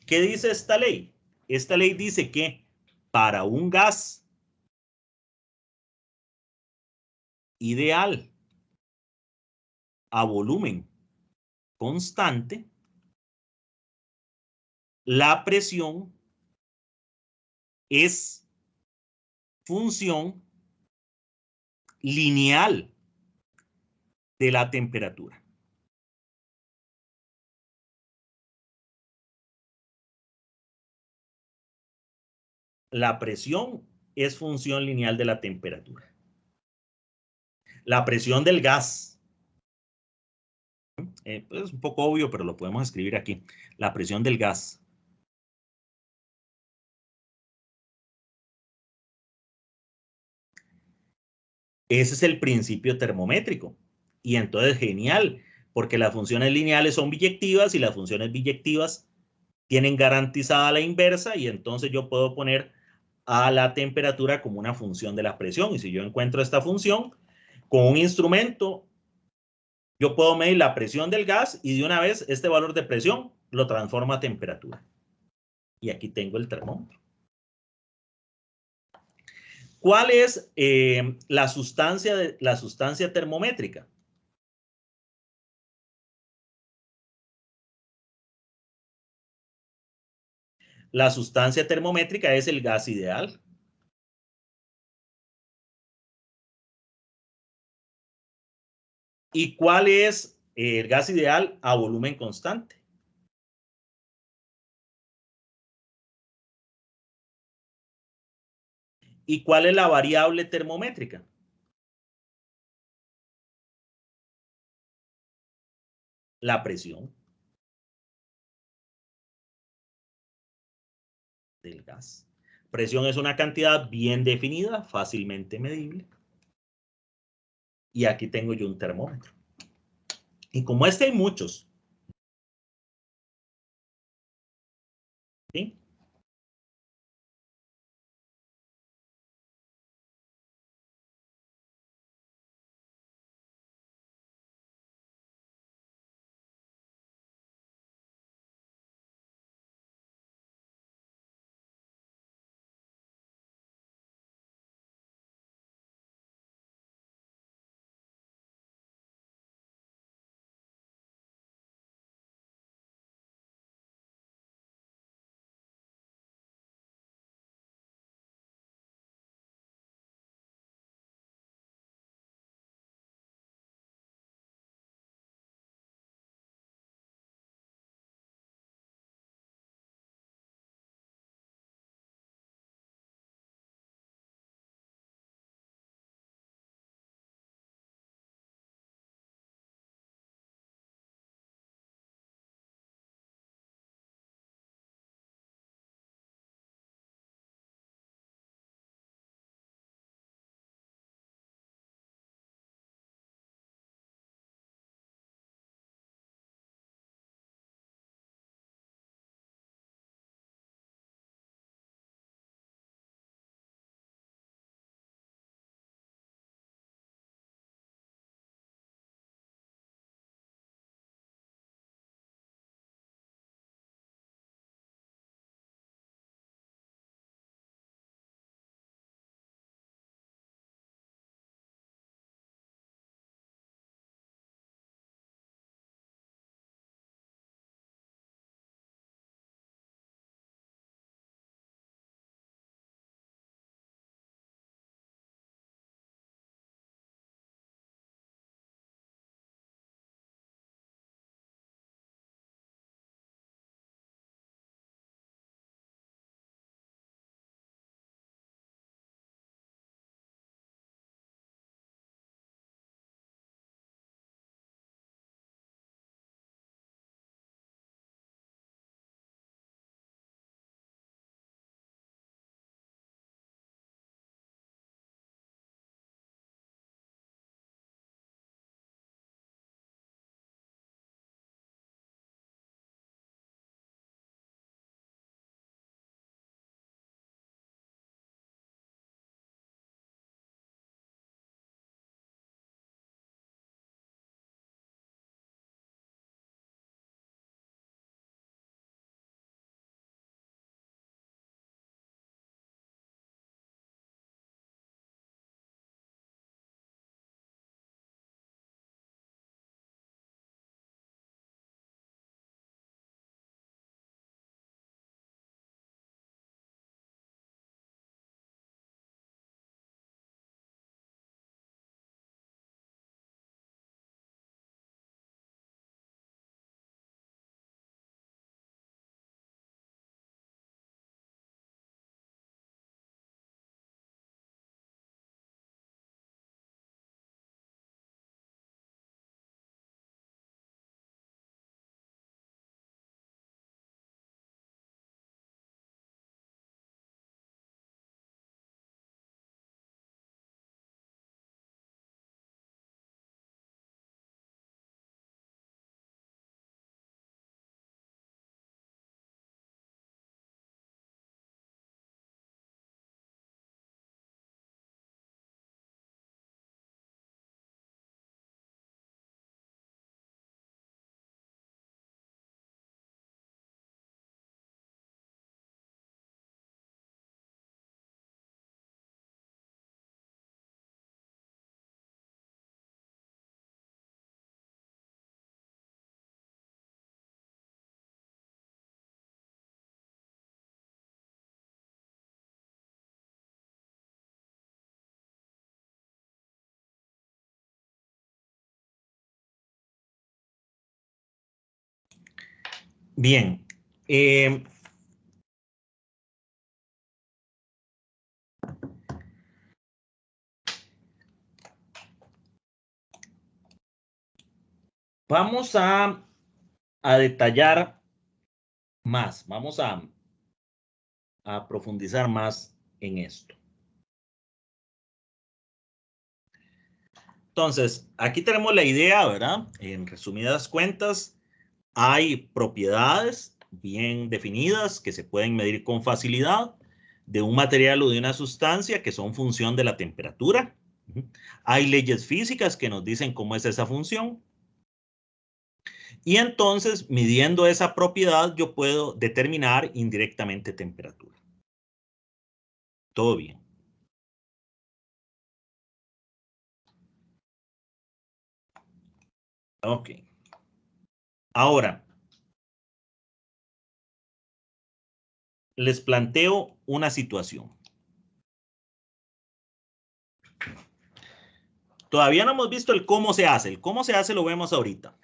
¿Qué dice esta ley? Esta ley dice que para un gas ideal a volumen constante, la presión es función lineal de la temperatura. La presión es función lineal de la temperatura. La presión del gas, es un poco obvio, pero lo podemos escribir aquí. La presión del gas ese es el principio termométrico. Y entonces, genial, porque las funciones lineales son biyectivas y las funciones biyectivas tienen garantizada la inversa y entonces yo puedo poner a la temperatura como una función de la presión. Y si yo encuentro esta función con un instrumento, yo puedo medir la presión del gas y de una vez este valor de presión lo transforma a temperatura. Y aquí tengo el termómetro. ¿Cuál es la sustancia termométrica? La sustancia termométrica es el gas ideal. ¿Y cuál es el gas ideal a volumen constante? ¿Y cuál es la variable termométrica? La presión del gas. Presión es una cantidad bien definida, fácilmente medible. Y aquí tengo yo un termómetro. Y como este hay muchos. ¿Sí? Bien. Vamos a detallar más. Vamos a profundizar más en esto. Entonces, aquí tenemos la idea, ¿verdad? En resumidas cuentas, hay propiedades bien definidas que se pueden medir con facilidad de un material o de una sustancia que son función de la temperatura. Hay leyes físicas que nos dicen cómo es esa función. Y entonces, midiendo esa propiedad, yo puedo determinar indirectamente temperatura. Todo bien. Ok. Ahora, les planteo una situación. Todavía no hemos visto el cómo se hace. El cómo se hace lo vemos ahorita.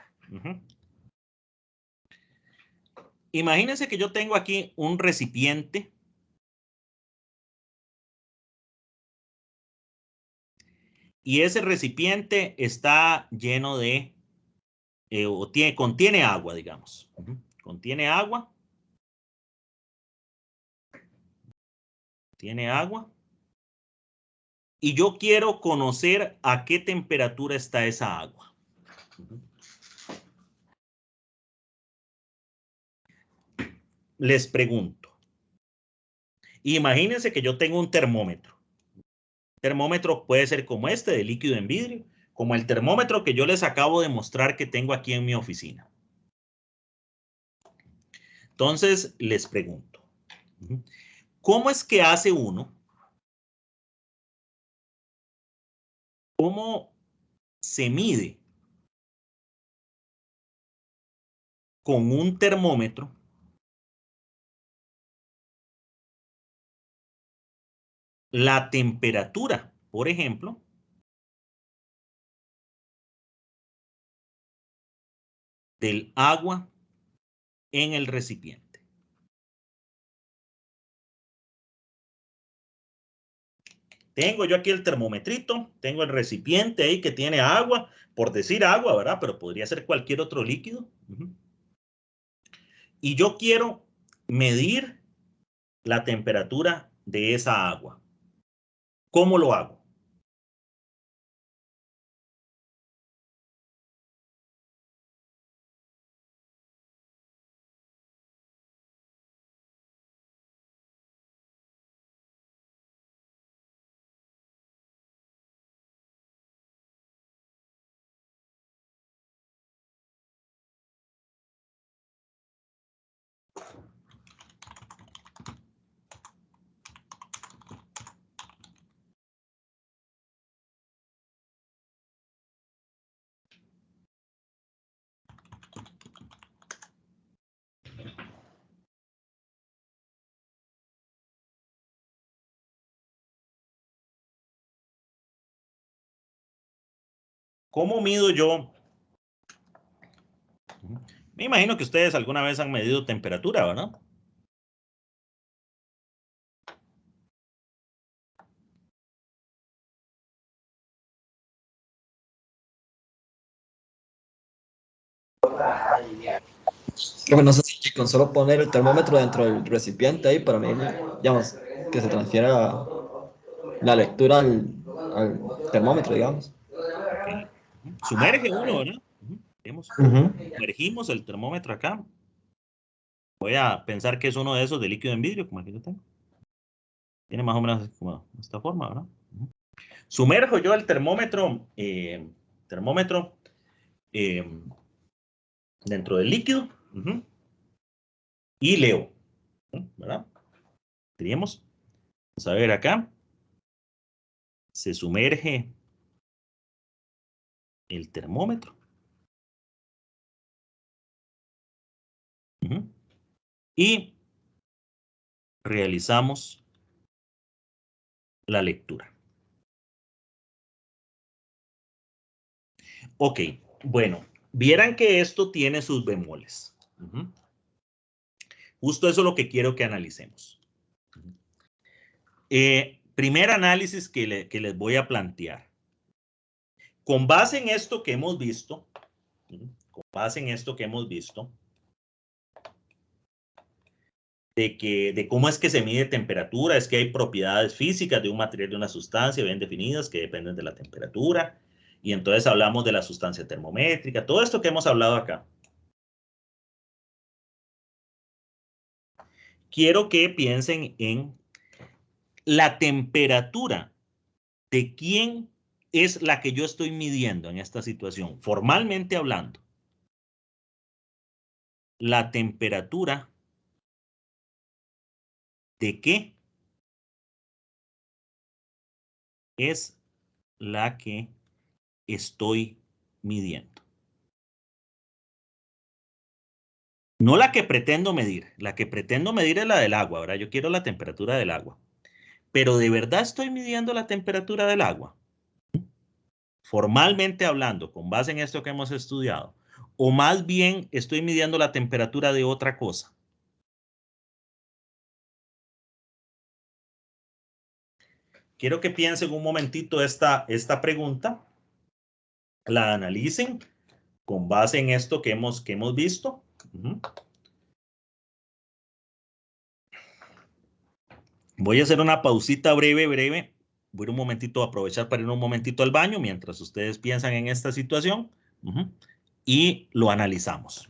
Imagínense que yo tengo aquí un recipiente y ese recipiente está lleno de, contiene agua, digamos. Contiene agua. Tiene agua. Y yo quiero conocer a qué temperatura está esa agua. Les pregunto. Imagínense que yo tengo un termómetro. El termómetro puede ser como este, de líquido en vidrio, como el termómetro que yo les acabo de mostrar que tengo aquí en mi oficina. Entonces, les pregunto, ¿cómo es que hace uno? ¿Cómo se mide con un termómetro la temperatura, por ejemplo, del agua en el recipiente? Tengo yo aquí el termometrito, tengo el recipiente ahí que tiene agua, por decir agua, ¿verdad? Pero podría ser cualquier otro líquido. Y yo quiero medir la temperatura de esa agua. ¿Cómo lo hago? ¿Cómo mido yo? Me imagino que ustedes alguna vez han medido temperatura, ¿verdad? Bueno, no sé si con solo poner el termómetro dentro del recipiente ahí para medir, digamos, que se transfiera la lectura al termómetro, digamos. Okay. Sumerge uno, ¿verdad? Sumergimos el termómetro acá. Voy a pensar que es uno de esos de líquido en vidrio, como el que yo tengo. Tiene más o menos como esta forma, ¿verdad? Sumerjo yo el termómetro, eh, dentro del líquido y leo, ¿verdad? Diríamos, vamos a ver acá, se sumerge el termómetro. Y realizamos la lectura. Ok, bueno, vieran que esto tiene sus bemoles. Justo eso es lo que quiero que analicemos. Primer análisis que les voy a plantear. Con base en esto que hemos visto, de cómo es que se mide temperatura, es que hay propiedades físicas de un material, de una sustancia bien definidas que dependen de la temperatura, y entonces hablamos de la sustancia termométrica, todo esto que hemos hablado acá. Quiero que piensen en la temperatura de quién es la que yo estoy midiendo en esta situación, formalmente hablando. La temperatura de qué es la que estoy midiendo. No la que pretendo medir. La que pretendo medir es la del agua, ¿verdad? Yo quiero la temperatura del agua. Pero ¿de verdad estoy midiendo la temperatura del agua? Formalmente hablando, con base en esto que hemos estudiado. O más bien estoy midiendo la temperatura de otra cosa. Quiero que piensen un momentito esta pregunta. La analicen con base en esto que hemos visto. Voy a hacer una pausita breve. Voy a un momentito a aprovechar para ir un momentito al baño mientras ustedes piensan en esta situación y lo analizamos.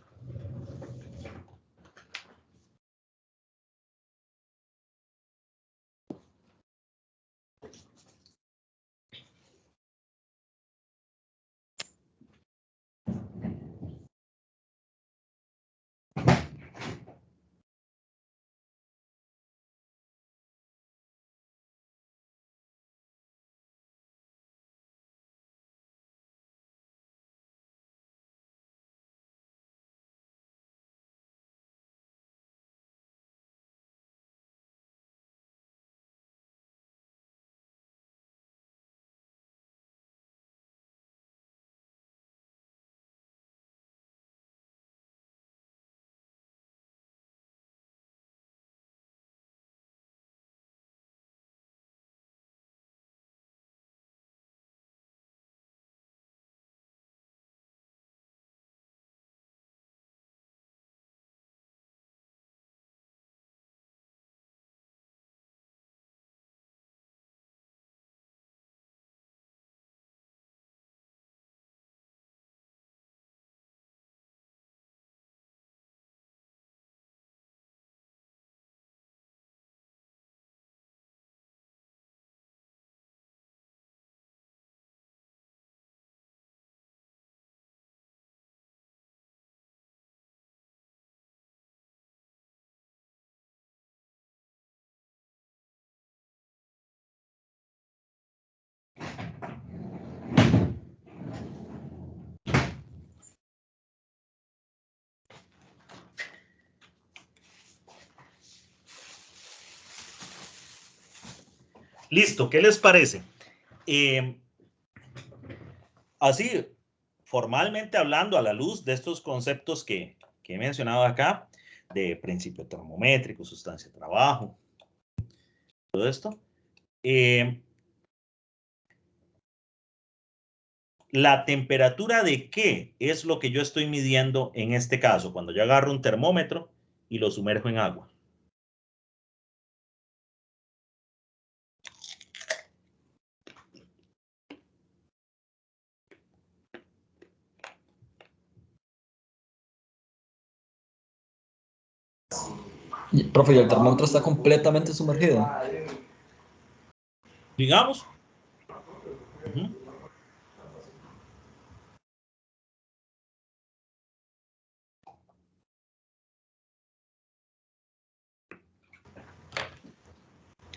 Listo, ¿qué les parece? Así, formalmente hablando, a la luz de estos conceptos que he mencionado acá, de principio termométrico, sustancia de trabajo, todo esto, la temperatura de qué es lo que yo estoy midiendo en este caso, cuando yo agarro un termómetro y lo sumerjo en agua. Profe, ¿y el termómetro está completamente sumergido? Digamos.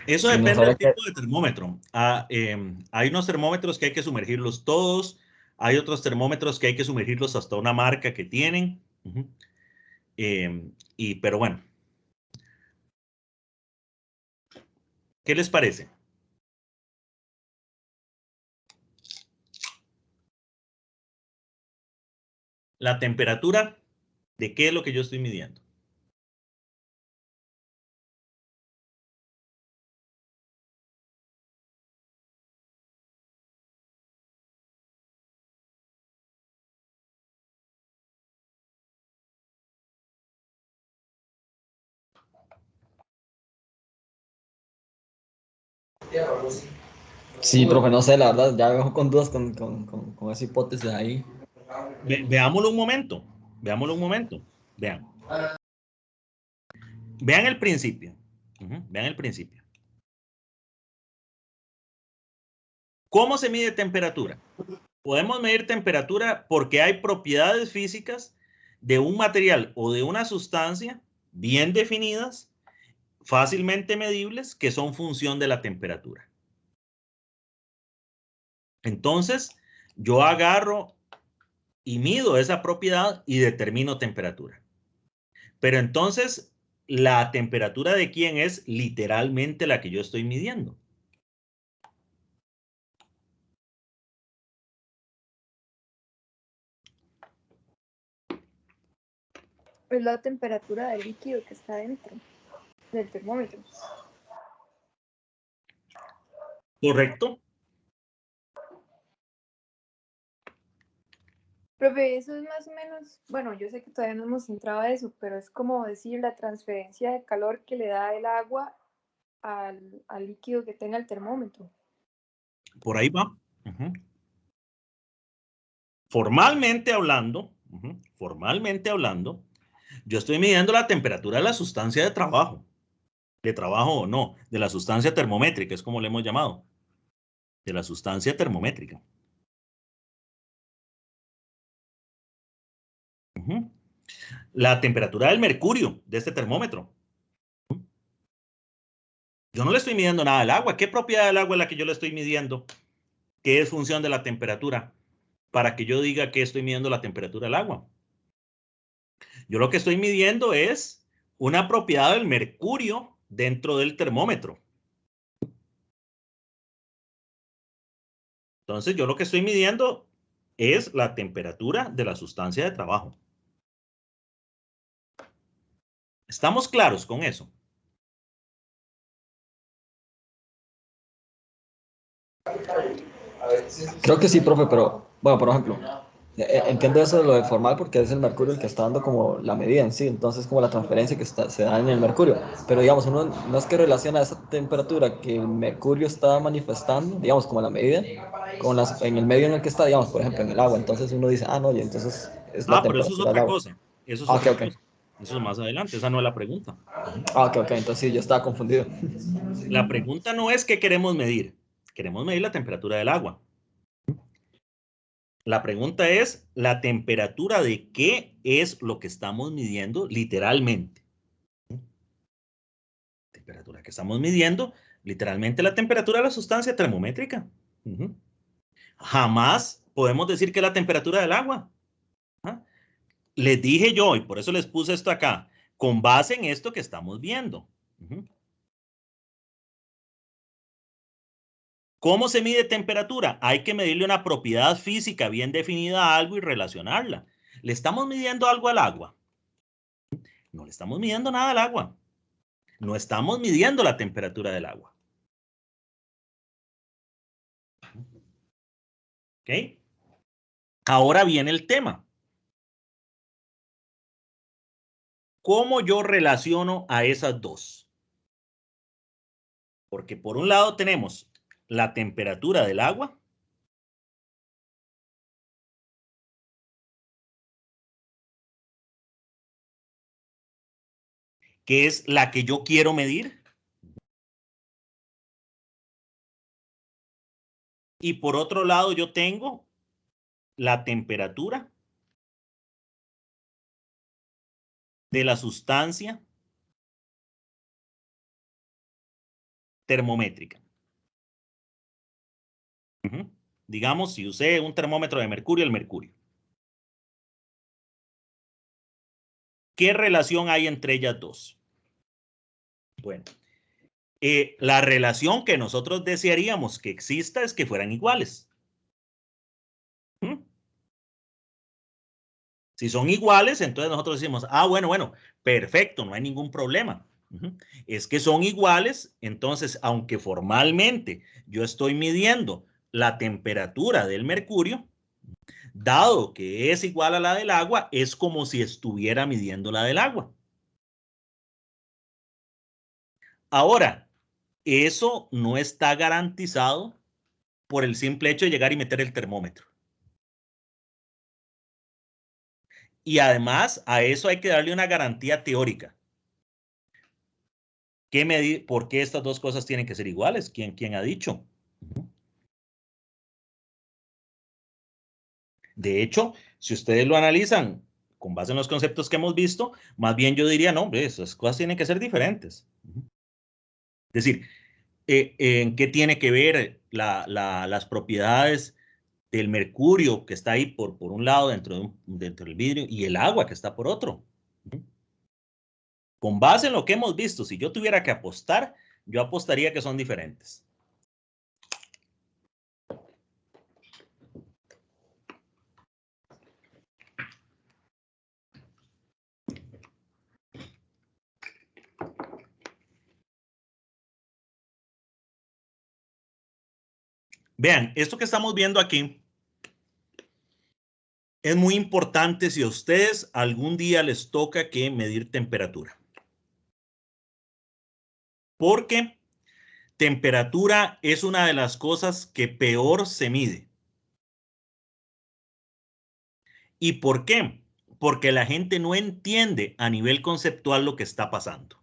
Eso Y no depende del sabría qué. tipo de termómetro. Hay unos termómetros que hay que sumergirlos todos. Hay otros termómetros que hay que sumergirlos hasta una marca que tienen. Pero bueno, ¿qué les parece? La temperatura de qué es lo que yo estoy midiendo. Sí, profe, no sé, la verdad, ya vengo con dudas con esa hipótesis ahí. Veámoslo un momento. Veámoslo un momento. Vean. Vean el principio. Vean el principio. ¿Cómo se mide temperatura? Podemos medir temperatura porque hay propiedades físicas de un material o de una sustancia bien definidas, fácilmente medibles, que son función de la temperatura. Entonces, yo agarro y mido esa propiedad y determino temperatura. Pero entonces, ¿la temperatura de quién es literalmente la que yo estoy midiendo? Es la temperatura del líquido que está dentro del termómetro. ¿Correcto? Profe, eso es más o menos, bueno, yo sé que todavía no hemos entrado a eso, pero es como decir la transferencia de calor que le da el agua al líquido que tenga el termómetro. Por ahí va. Formalmente hablando, yo estoy midiendo la temperatura de la sustancia de trabajo o no, de la sustancia termométrica, es como le hemos llamado, de la sustancia termométrica. La temperatura del mercurio de este termómetro. Yo no le estoy midiendo nada al agua. ¿Qué propiedad del agua es la que yo le estoy midiendo? ¿Qué es función de la temperatura? Para que yo diga que estoy midiendo la temperatura del agua. Yo lo que estoy midiendo es una propiedad del mercurio dentro del termómetro. Entonces, yo lo que estoy midiendo es la temperatura de la sustancia de trabajo. ¿Estamos claros con eso? Creo que sí, profe, pero, bueno, por ejemplo, entiendo eso de lo de formal porque es el mercurio el que está dando como la medida en sí, entonces como la transferencia que se da en el mercurio. Pero digamos, uno no es que relaciona esa temperatura que el mercurio está manifestando, digamos, como la medida, en el medio en el que está, digamos, por ejemplo, en el agua. Entonces uno dice, ah, no, y entonces es la Pero eso es temperatura del otra agua. cosa. Eso es Ah, ok, otra ok. cosa. Eso es más adelante. Esa no es la pregunta. Ah, ok, ok, entonces sí, yo estaba confundido. La pregunta no es qué queremos medir. Queremos medir la temperatura del agua. La pregunta es la temperatura de qué es lo que estamos midiendo literalmente. Temperatura que estamos midiendo, literalmente la temperatura de la sustancia termométrica. Jamás podemos decir que es la temperatura del agua. Les dije yo, y por eso les puse esto acá, con base en esto que estamos viendo. ¿Cómo se mide temperatura? Hay que medirle una propiedad física bien definida a algo y relacionarla. ¿Le estamos midiendo algo al agua? No le estamos midiendo nada al agua. No estamos midiendo la temperatura del agua. ¿Ok? Ahora viene el tema. ¿Cómo yo relaciono a esas dos? Porque por un lado tenemos la temperatura del agua, que es la que yo quiero medir. Y por otro lado yo tengo la temperatura de la sustancia termométrica. Digamos, si usé un termómetro de mercurio, el mercurio. ¿Qué relación hay entre ellas dos? Bueno, la relación que nosotros desearíamos que exista es que fueran iguales. Si son iguales, entonces nosotros decimos, ah, bueno, perfecto, no hay ningún problema. Es que son iguales, entonces, aunque formalmente yo estoy midiendo la temperatura del mercurio, dado que es igual a la del agua, es como si estuviera midiendo la del agua. Ahora, Eso no está garantizado por el simple hecho de llegar y meter el termómetro. Y además, a eso hay que darle una garantía teórica. ¿Por qué estas dos cosas tienen que ser iguales? ¿Quién ha dicho? De hecho, si ustedes lo analizan con base en los conceptos que hemos visto, más bien yo diría, no, hombre, esas cosas tienen que ser diferentes. Es decir, ¿en qué tiene que ver las propiedades del mercurio que está ahí por un lado dentro del vidrio y el agua que está por otro? Con base en lo que hemos visto, si yo tuviera que apostar, yo apostaría que son diferentes. Vean, esto que estamos viendo aquí es muy importante si a ustedes algún día les toca que medir temperatura. Porque temperatura es una de las cosas que peor se mide. ¿Y por qué? Porque la gente no entiende a nivel conceptual lo que está pasando.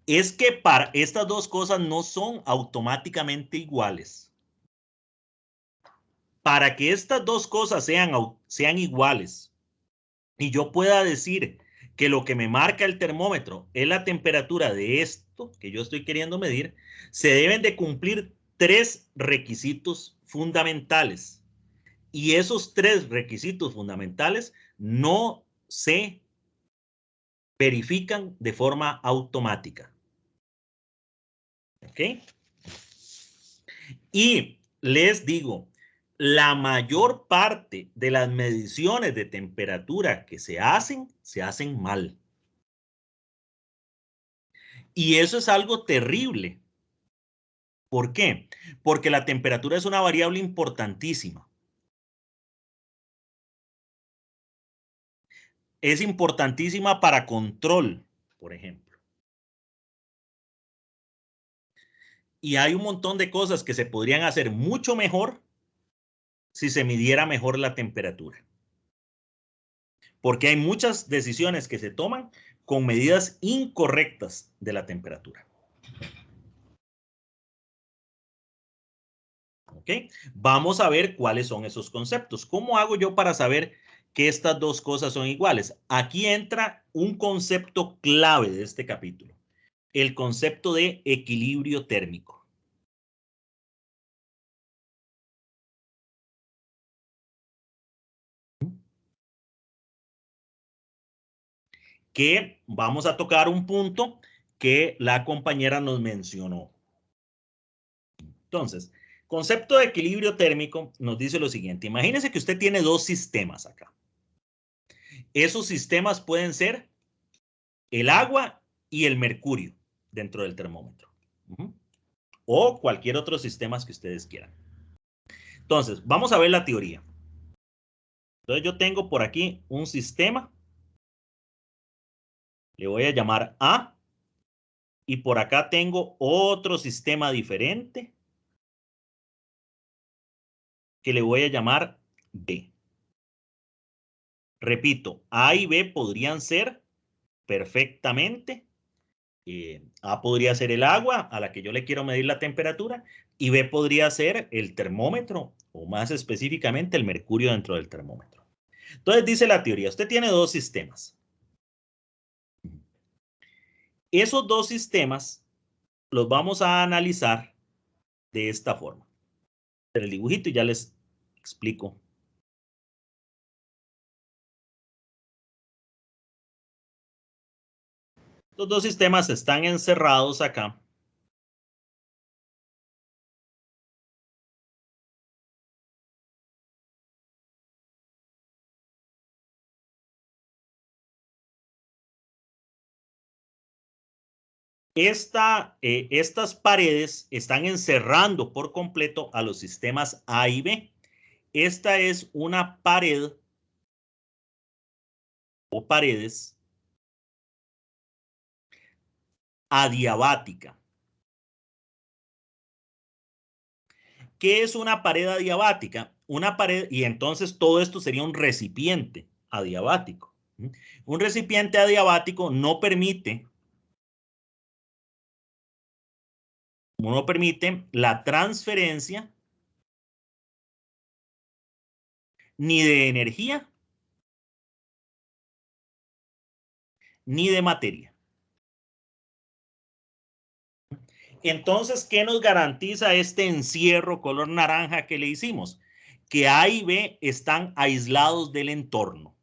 Es que para estas dos cosas no son automáticamente iguales. Para que estas dos cosas sean iguales y yo pueda decir que lo que me marca el termómetro es la temperatura de esto que yo estoy queriendo medir, se deben de cumplir 3 requisitos fundamentales. Y esos 3 requisitos fundamentales no se verifican de forma automática. ¿Ok? Y les digo, la mayor parte de las mediciones de temperatura que se hacen mal. Y eso es algo terrible. ¿Por qué? Porque la temperatura es una variable importantísima. Es importantísima para control, por ejemplo. Y hay un montón de cosas que se podrían hacer mucho mejor si se midiera mejor la temperatura. Porque hay muchas decisiones que se toman con medidas incorrectas de la temperatura. ¿Ok? Vamos a ver cuáles son esos conceptos. ¿Cómo hago yo para saber que estas dos cosas son iguales? Aquí entra un concepto clave de este capítulo, el concepto de equilibrio térmico. Que vamos a tocar un punto que la compañera nos mencionó. Entonces, concepto de equilibrio térmico nos dice lo siguiente. Imagínense que usted tiene dos sistemas acá. Esos sistemas pueden ser el agua y el mercurio dentro del termómetro. O cualquier otro sistema que ustedes quieran. Entonces, vamos a ver la teoría. Entonces, yo tengo por aquí un sistema. Le voy a llamar A. Y por acá tengo otro sistema diferente que le voy a llamar B. Repito, A y B podrían ser perfectamente. A podría ser el agua a la que yo le quiero medir la temperatura y B podría ser el termómetro o más específicamente el mercurio dentro del termómetro. Entonces dice la teoría, usted tiene dos sistemas. Esos dos sistemas los vamos a analizar de esta forma. El dibujito y ya les explico. Los dos sistemas están encerrados acá. Estas paredes están encerrando por completo a los sistemas A y B. Esta es una pared o paredes adiabática. ¿Qué es una pared adiabática? Una pared, y entonces todo esto sería un recipiente adiabático. Un recipiente adiabático no permite la transferencia ni de energía ni de materia. Entonces, ¿qué nos garantiza este encierro color naranja que le hicimos? Que A y B están aislados del entorno.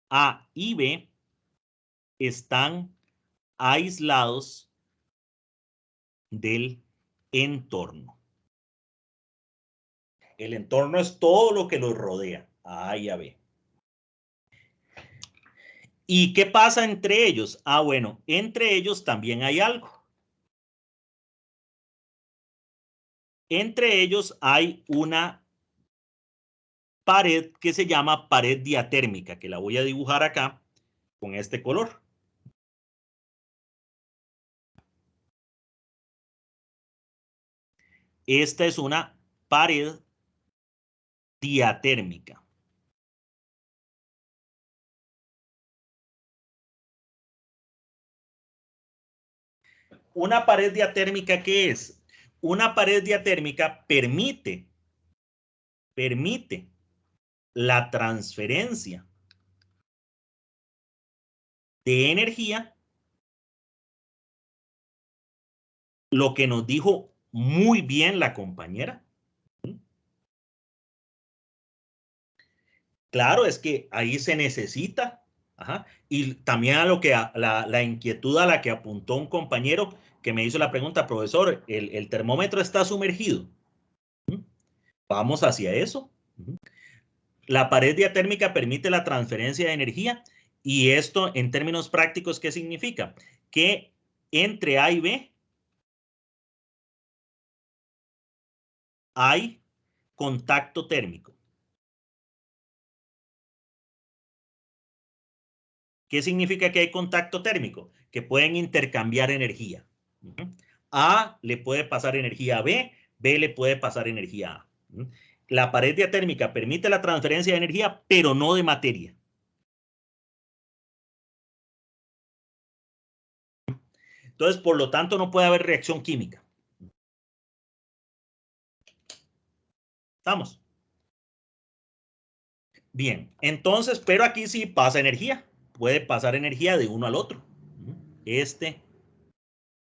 A y B están aislados del entorno. El entorno es todo lo que los rodea, a A y a B. ¿Y qué pasa entre ellos? Ah, bueno, entre ellos también hay algo. Entre ellos hay una pared que se llama pared diatérmica, que la voy a dibujar acá con este color. Esta es una pared diatérmica. ¿Una pared diatérmica qué es? Una pared diatérmica permite la transferencia de energía, lo que nos dijo muy bien la compañera. Claro, es que ahí se necesita. Ajá. Y también a lo que la inquietud a la que apuntó un compañero que me hizo la pregunta, profesor, ¿el termómetro está sumergido? Vamos hacia eso. La pared diatérmica permite la transferencia de energía y esto en términos prácticos, ¿qué significa? Que entre A y B hay contacto térmico. ¿Qué significa que hay contacto térmico? Que pueden intercambiar energía. A le puede pasar energía a B, B le puede pasar energía a A. La pared diatérmica permite la transferencia de energía, pero no de materia. Entonces, por lo tanto, no puede haber reacción química. ¿Estamos? Bien, entonces, pero aquí sí pasa energía. Puede pasar energía de uno al otro. Este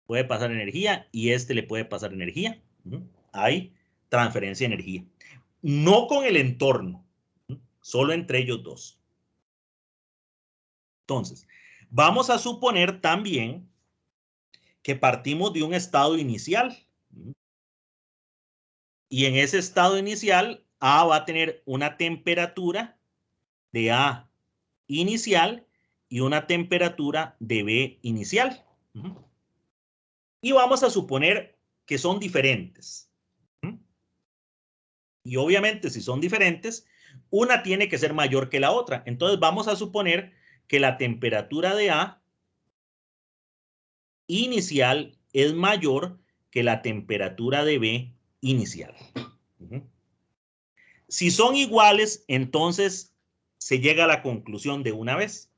puede pasar energía y este le puede pasar energía. Hay transferencia de energía. No con el entorno, solo entre ellos dos. Entonces, vamos a suponer también que partimos de un estado inicial. Y en ese estado inicial, A va a tener una temperatura de A inicial y una temperatura de B inicial. Y vamos a suponer que son diferentes. Y obviamente, si son diferentes, una tiene que ser mayor que la otra. Entonces, vamos a suponer que la temperatura de A inicial es mayor que la temperatura de B inicial. Si son iguales, entonces se llega a la conclusión de una vez.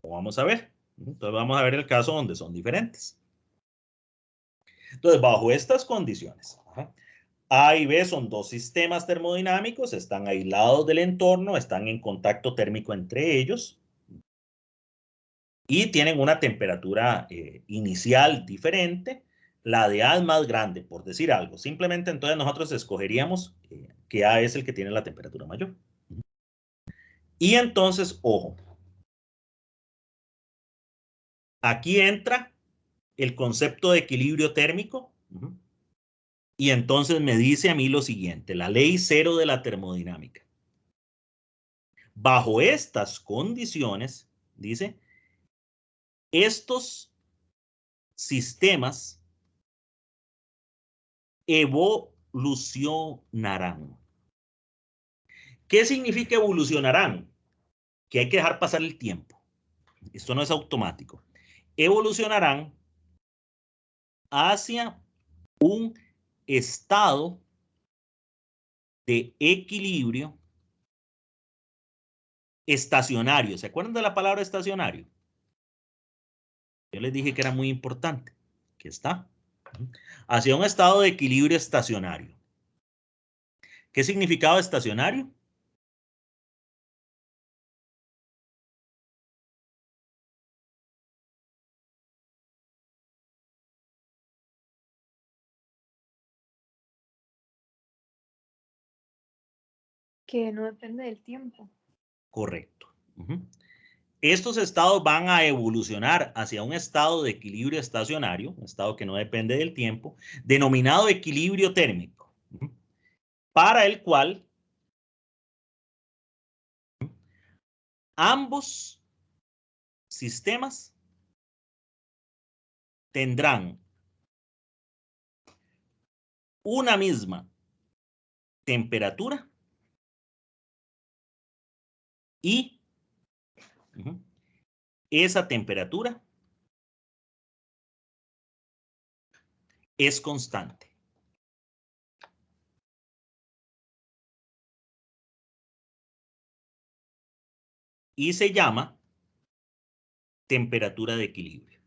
Vamos a ver. Entonces vamos a ver el caso donde son diferentes. Entonces, bajo estas condiciones, A y B son dos sistemas termodinámicos, están aislados del entorno, están en contacto térmico entre ellos y tienen una temperatura inicial diferente. La de A es más grande, por decir algo. Simplemente entonces nosotros escogeríamos que A es el que tiene la temperatura mayor. Y entonces, ojo, aquí entra el concepto de equilibrio térmico. Y entonces me dice a mí lo siguiente, la ley cero de la termodinámica. Bajo estas condiciones, dice, estos sistemas evolucionarán. ¿Qué significa evolucionarán? Que hay que dejar pasar el tiempo. esto no es automático, evolucionarán hacia un estado de equilibrio estacionario. ¿Se acuerdan de la palabra estacionario? Yo les dije que era muy importante. Aquí está. Hacia un estado de equilibrio estacionario. ¿Qué significaba estacionario? Que no depende del tiempo. Correcto. Estos estados van a evolucionar hacia un estado de equilibrio estacionario, un estado que no depende del tiempo, denominado equilibrio térmico, para el cual ambos sistemas tendrán una misma temperatura y esa temperatura es constante. Y se llama temperatura de equilibrio.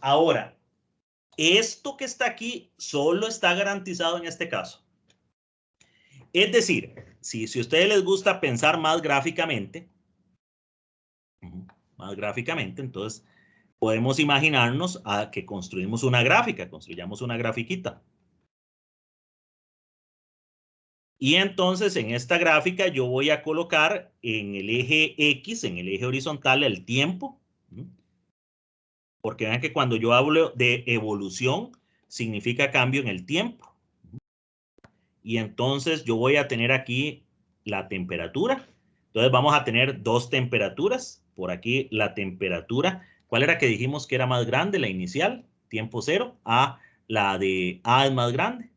Ahora, esto que está aquí solo está garantizado en este caso. Es decir, si a ustedes les gusta pensar más gráficamente, entonces podemos imaginarnos a que construimos una gráfica, construyamos una grafiquita. Y entonces en esta gráfica yo voy a colocar en el eje X, en el eje horizontal, el tiempo. Porque vean que cuando yo hablo de evolución, significa cambio en el tiempo. Y entonces yo voy a tener aquí la temperatura. Entonces vamos a tener dos temperaturas. Por aquí la temperatura. ¿Cuál era que dijimos que era más grande? La inicial, tiempo cero. La de A es más grande.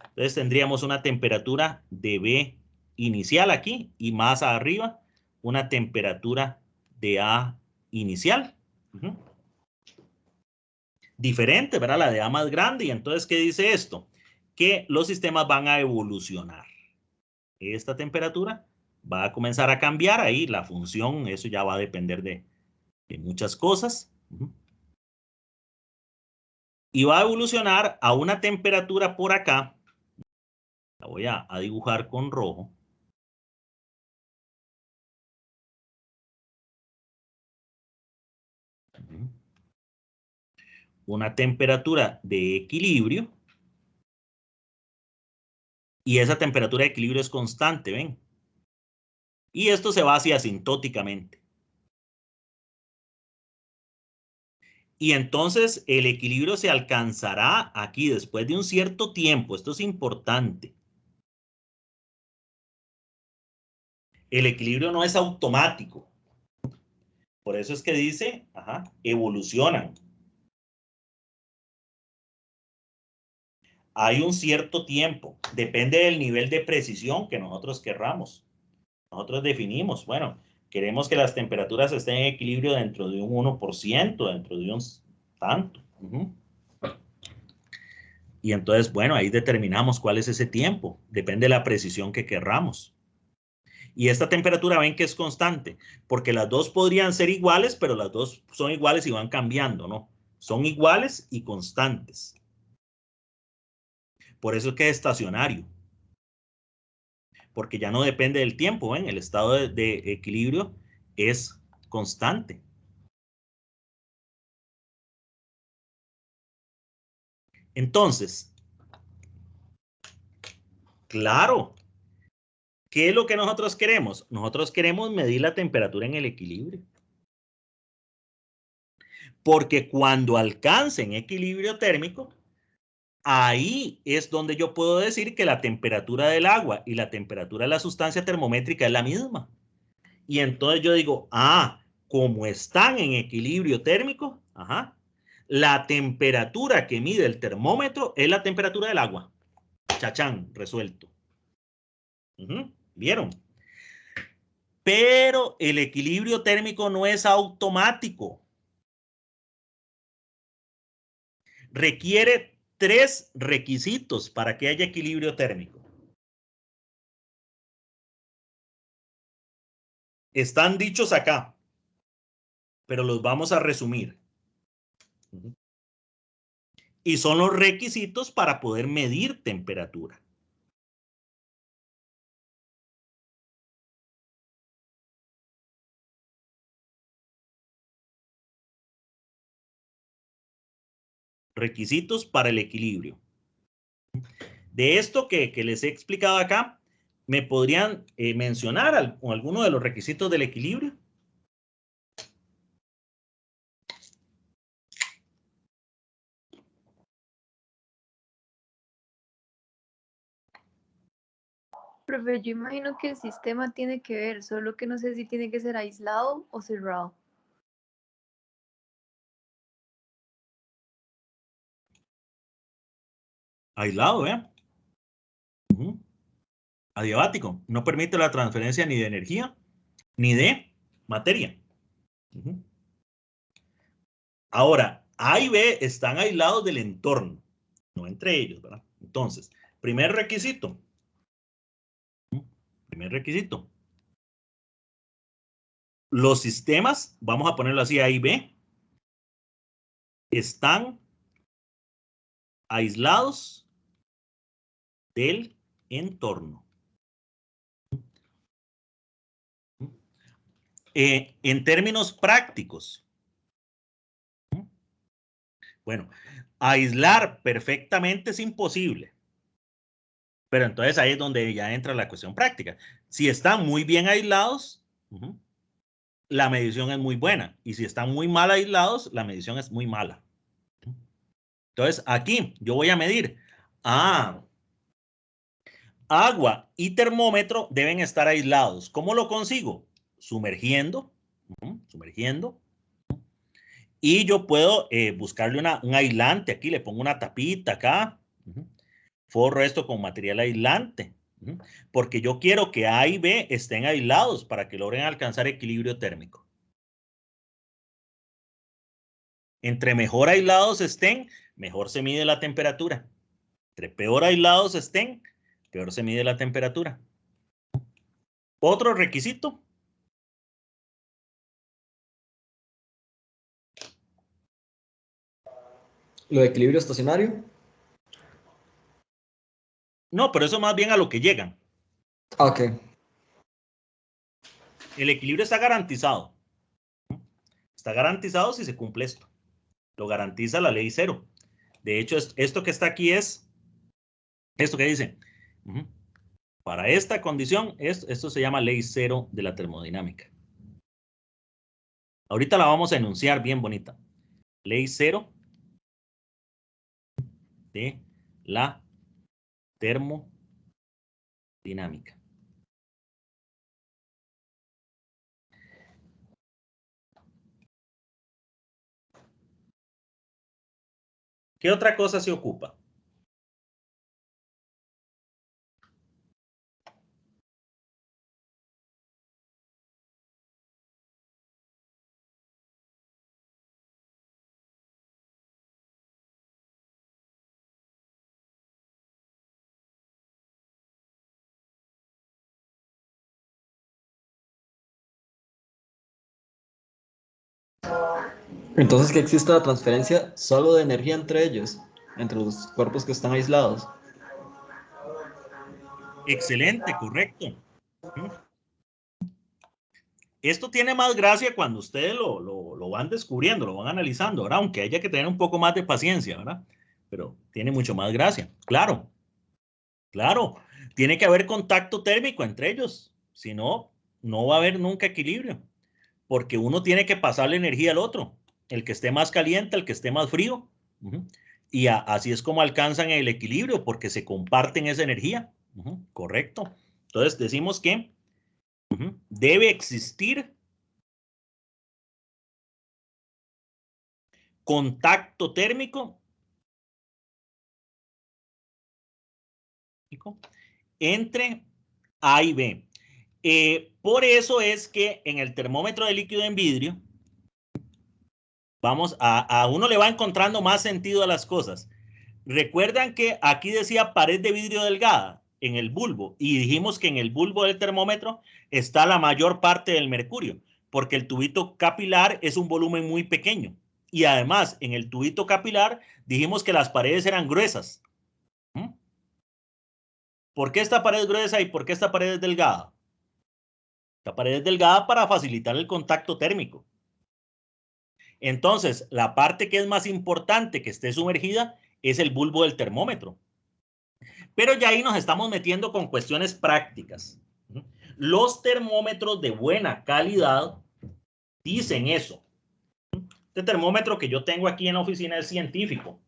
Entonces tendríamos una temperatura de B inicial aquí y más arriba una temperatura de A inicial. Diferente, ¿verdad? La de A más grande. Y entonces, ¿qué dice esto? Que los sistemas van a evolucionar. Esta temperatura va a comenzar a cambiar ahí. La función, eso ya va a depender de muchas cosas. Y va a evolucionar a una temperatura por acá. La voy a dibujar con rojo. Una temperatura de equilibrio. Y esa temperatura de equilibrio es constante, ¿ven? Y esto se va así asintóticamente. Y entonces el equilibrio se alcanzará aquí después de un cierto tiempo. Esto es importante. El equilibrio no es automático. Por eso es que dice, evolucionan. Hay un cierto tiempo. Depende del nivel de precisión que nosotros querramos. Nosotros definimos, bueno, queremos que las temperaturas estén en equilibrio dentro de un 1%, dentro de un tanto. Y entonces, bueno, ahí determinamos cuál es ese tiempo. Depende de la precisión que querramos. Y esta temperatura ven que es constante, porque las dos podrían ser iguales, pero las dos son iguales y van cambiando, ¿no? Son iguales y constantes. Por eso es que es estacionario. Porque ya no depende del tiempo, ¿ven? El estado de equilibrio es constante. Entonces, claro, ¿qué es lo que nosotros queremos? Nosotros queremos medir la temperatura en el equilibrio. Porque cuando alcancen equilibrio térmico, ahí es donde yo puedo decir que la temperatura del agua y la temperatura de la sustancia termométrica es la misma. Y entonces yo digo, como están en equilibrio térmico, La temperatura que mide el termómetro es la temperatura del agua. Chachán, resuelto. ¿Vieron? Pero el equilibrio térmico no es automático. Requiere 3 requisitos para que haya equilibrio térmico. Están dichos acá, pero los vamos a resumir. Y son los requisitos para poder medir temperatura. Requisitos para el equilibrio. De esto que les he explicado acá, ¿me podrían mencionar alguno de los requisitos del equilibrio? Profe, yo imagino que el sistema tiene que ver, solo que no sé si tiene que ser aislado o cerrado. Aislado, ¿eh? Adiabático. No permite la transferencia ni de energía ni de materia. Ahora, A y B están aislados del entorno, no entre ellos, ¿verdad? Entonces, primer requisito. Los sistemas, vamos a ponerlo así, A y B, están aislados del entorno. En términos prácticos, bueno, aislar perfectamente es imposible. Pero entonces ahí es donde ya entra la cuestión práctica. Si están muy bien aislados, la medición es muy buena. Y si están muy mal aislados, la medición es muy mala. Entonces aquí yo voy a medir. Agua y termómetro deben estar aislados. ¿Cómo lo consigo? Sumergiendo. Sumergiendo. Y yo puedo buscarle un aislante aquí. Le pongo una tapita acá. Forro esto con material aislante. Porque yo quiero que A y B estén aislados para que logren alcanzar equilibrio térmico. Entre mejor aislados estén, mejor se mide la temperatura. Entre peor aislados estén, peor se mide la temperatura. Otro requisito. ¿Lo de equilibrio estacionario? No, pero eso más bien a lo que llegan. Ok. El equilibrio está garantizado. Está garantizado si se cumple esto. Lo garantiza la ley cero. De hecho, esto que está aquí es esto que dice. Para esta condición, esto se llama ley cero de la termodinámica. Ahorita la vamos a enunciar bien bonita. Ley cero de la termodinámica. ¿Qué otra cosa se ocupa? Entonces que existe la transferencia solo de energía entre ellos, entre los cuerpos que están aislados. Excelente, correcto. Esto tiene más gracia cuando ustedes lo van descubriendo, lo van analizando, ¿verdad? Aunque haya que tener un poco más de paciencia, ¿verdad? Pero tiene mucho más gracia. Claro, claro. Tiene que haber contacto térmico entre ellos. Si no, no va a haber nunca equilibrio. Porque uno tiene que pasarle energía al otro. El que esté más caliente, el que esté más frío. Y así es como alcanzan el equilibrio, porque se comparten esa energía. Correcto. Entonces decimos que debe existir contacto térmico entre A y B. Por eso es que en el termómetro de líquido en vidrio, vamos a uno le va encontrando más sentido a las cosas. Recuerdan que aquí decía pared de vidrio delgada en el bulbo y dijimos que en el bulbo del termómetro está la mayor parte del mercurio, porque el tubito capilar es un volumen muy pequeño. Y además, en el tubito capilar dijimos que las paredes eran gruesas. ¿Por qué esta pared es gruesa y por qué esta pared es delgada? Esta pared es delgada para facilitar el contacto térmico. Entonces, la parte que es más importante que esté sumergida es el bulbo del termómetro. Pero ya ahí nos estamos metiendo con cuestiones prácticas. Los termómetros de buena calidad dicen eso. Este termómetro que yo tengo aquí en la oficina es científico.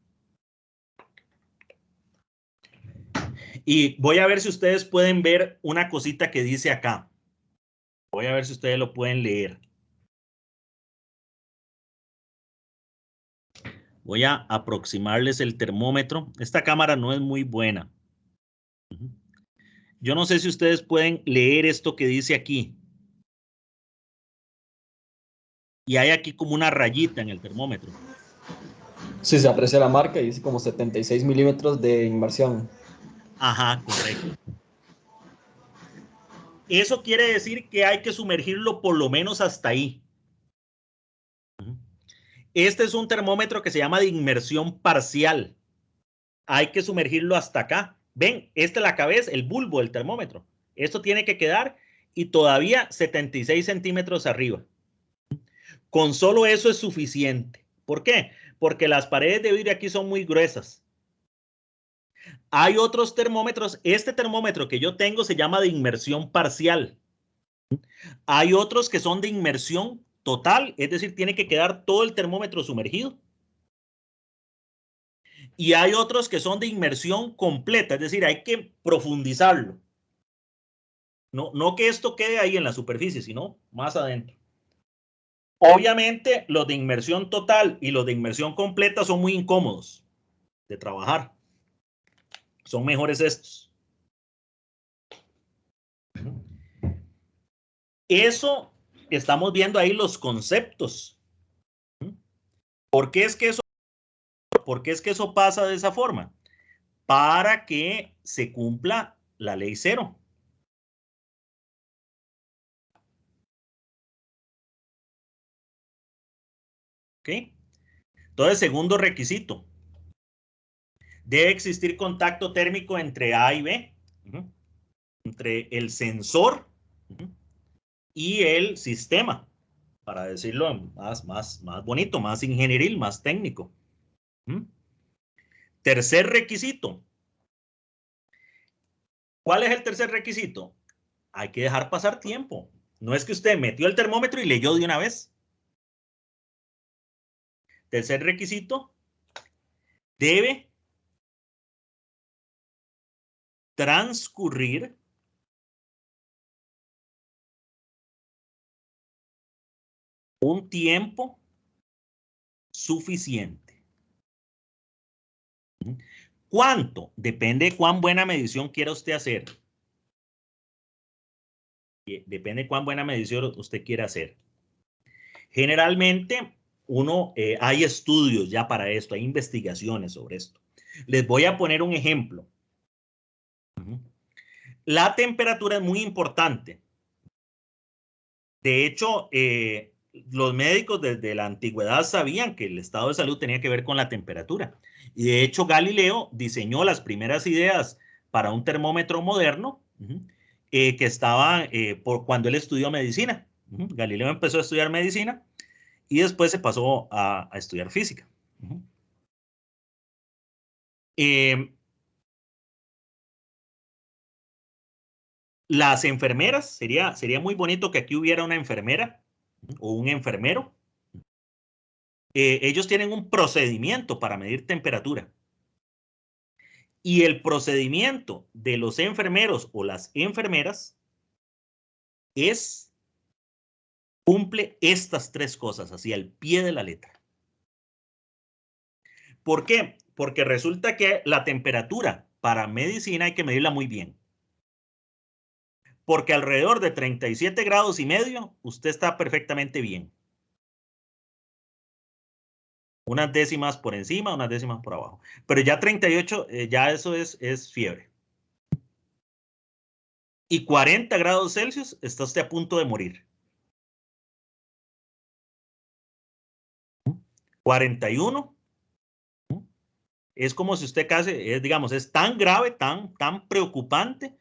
Y voy a ver si ustedes pueden ver una cosita que dice acá. Voy a ver si ustedes lo pueden leer. Voy a aproximarles el termómetro. Esta cámara no es muy buena. Yo no sé si ustedes pueden leer esto que dice aquí. Y hay aquí como una rayita en el termómetro. Sí, se aprecia la marca y dice como 76 milímetros de inmersión. Ajá, correcto. Eso quiere decir que hay que sumergirlo por lo menos hasta ahí. Este es un termómetro que se llama de inmersión parcial. Hay que sumergirlo hasta acá. Ven, esta es la cabeza, el bulbo del termómetro. Esto tiene que quedar y todavía 76 centímetros arriba. Con solo eso es suficiente. ¿Por qué? Porque las paredes de vidrio aquí son muy gruesas. Hay otros termómetros. Este termómetro que yo tengo se llama de inmersión parcial. Hay otros que son de inmersión total, es decir, tiene que quedar todo el termómetro sumergido. Y hay otros que son de inmersión completa, es decir, hay que profundizarlo. No que esto quede ahí en la superficie, sino más adentro. Obviamente, los de inmersión total y los de inmersión completa son muy incómodos de trabajar. Son mejores estos. Eso, estamos viendo ahí los conceptos. ¿Por qué es que eso pasa de esa forma? Para que se cumpla la ley cero. ¿Ok? Entonces, segundo requisito. Debe existir contacto térmico entre A y B, entre el sensor y el sistema, para decirlo más bonito, más ingenieril, más técnico. Tercer requisito. ¿Cuál es el tercer requisito? Hay que dejar pasar tiempo. No es que usted metió el termómetro y leyó de una vez. Tercer requisito. Debe transcurrir un tiempo suficiente. ¿Cuánto? Depende de cuán buena medición quiera usted hacer. Depende de cuán buena medición usted quiera hacer. Generalmente, hay estudios ya para esto, hay investigaciones sobre esto. Les voy a poner un ejemplo. La temperatura es muy importante. De hecho, los médicos desde la antigüedad sabían que el estado de salud tenía que ver con la temperatura. Y de hecho, Galileo diseñó las primeras ideas para un termómetro moderno que estaba por cuando él estudió medicina. Galileo empezó a estudiar medicina y después se pasó a estudiar física. Las enfermeras, sería muy bonito que aquí hubiera una enfermera o un enfermero. Ellos tienen un procedimiento para medir temperatura. Y el procedimiento de los enfermeros o las enfermeras cumple estas tres cosas, así al pie de la letra. ¿Por qué? Porque resulta que la temperatura para medicina hay que medirla muy bien. Porque alrededor de 37 grados y medio, usted está perfectamente bien. Unas décimas por encima, unas décimas por abajo. Pero ya 38, ya eso es fiebre. Y 40 grados Celsius, está usted a punto de morir. 41, es como si usted casi, digamos, es tan grave, tan preocupante.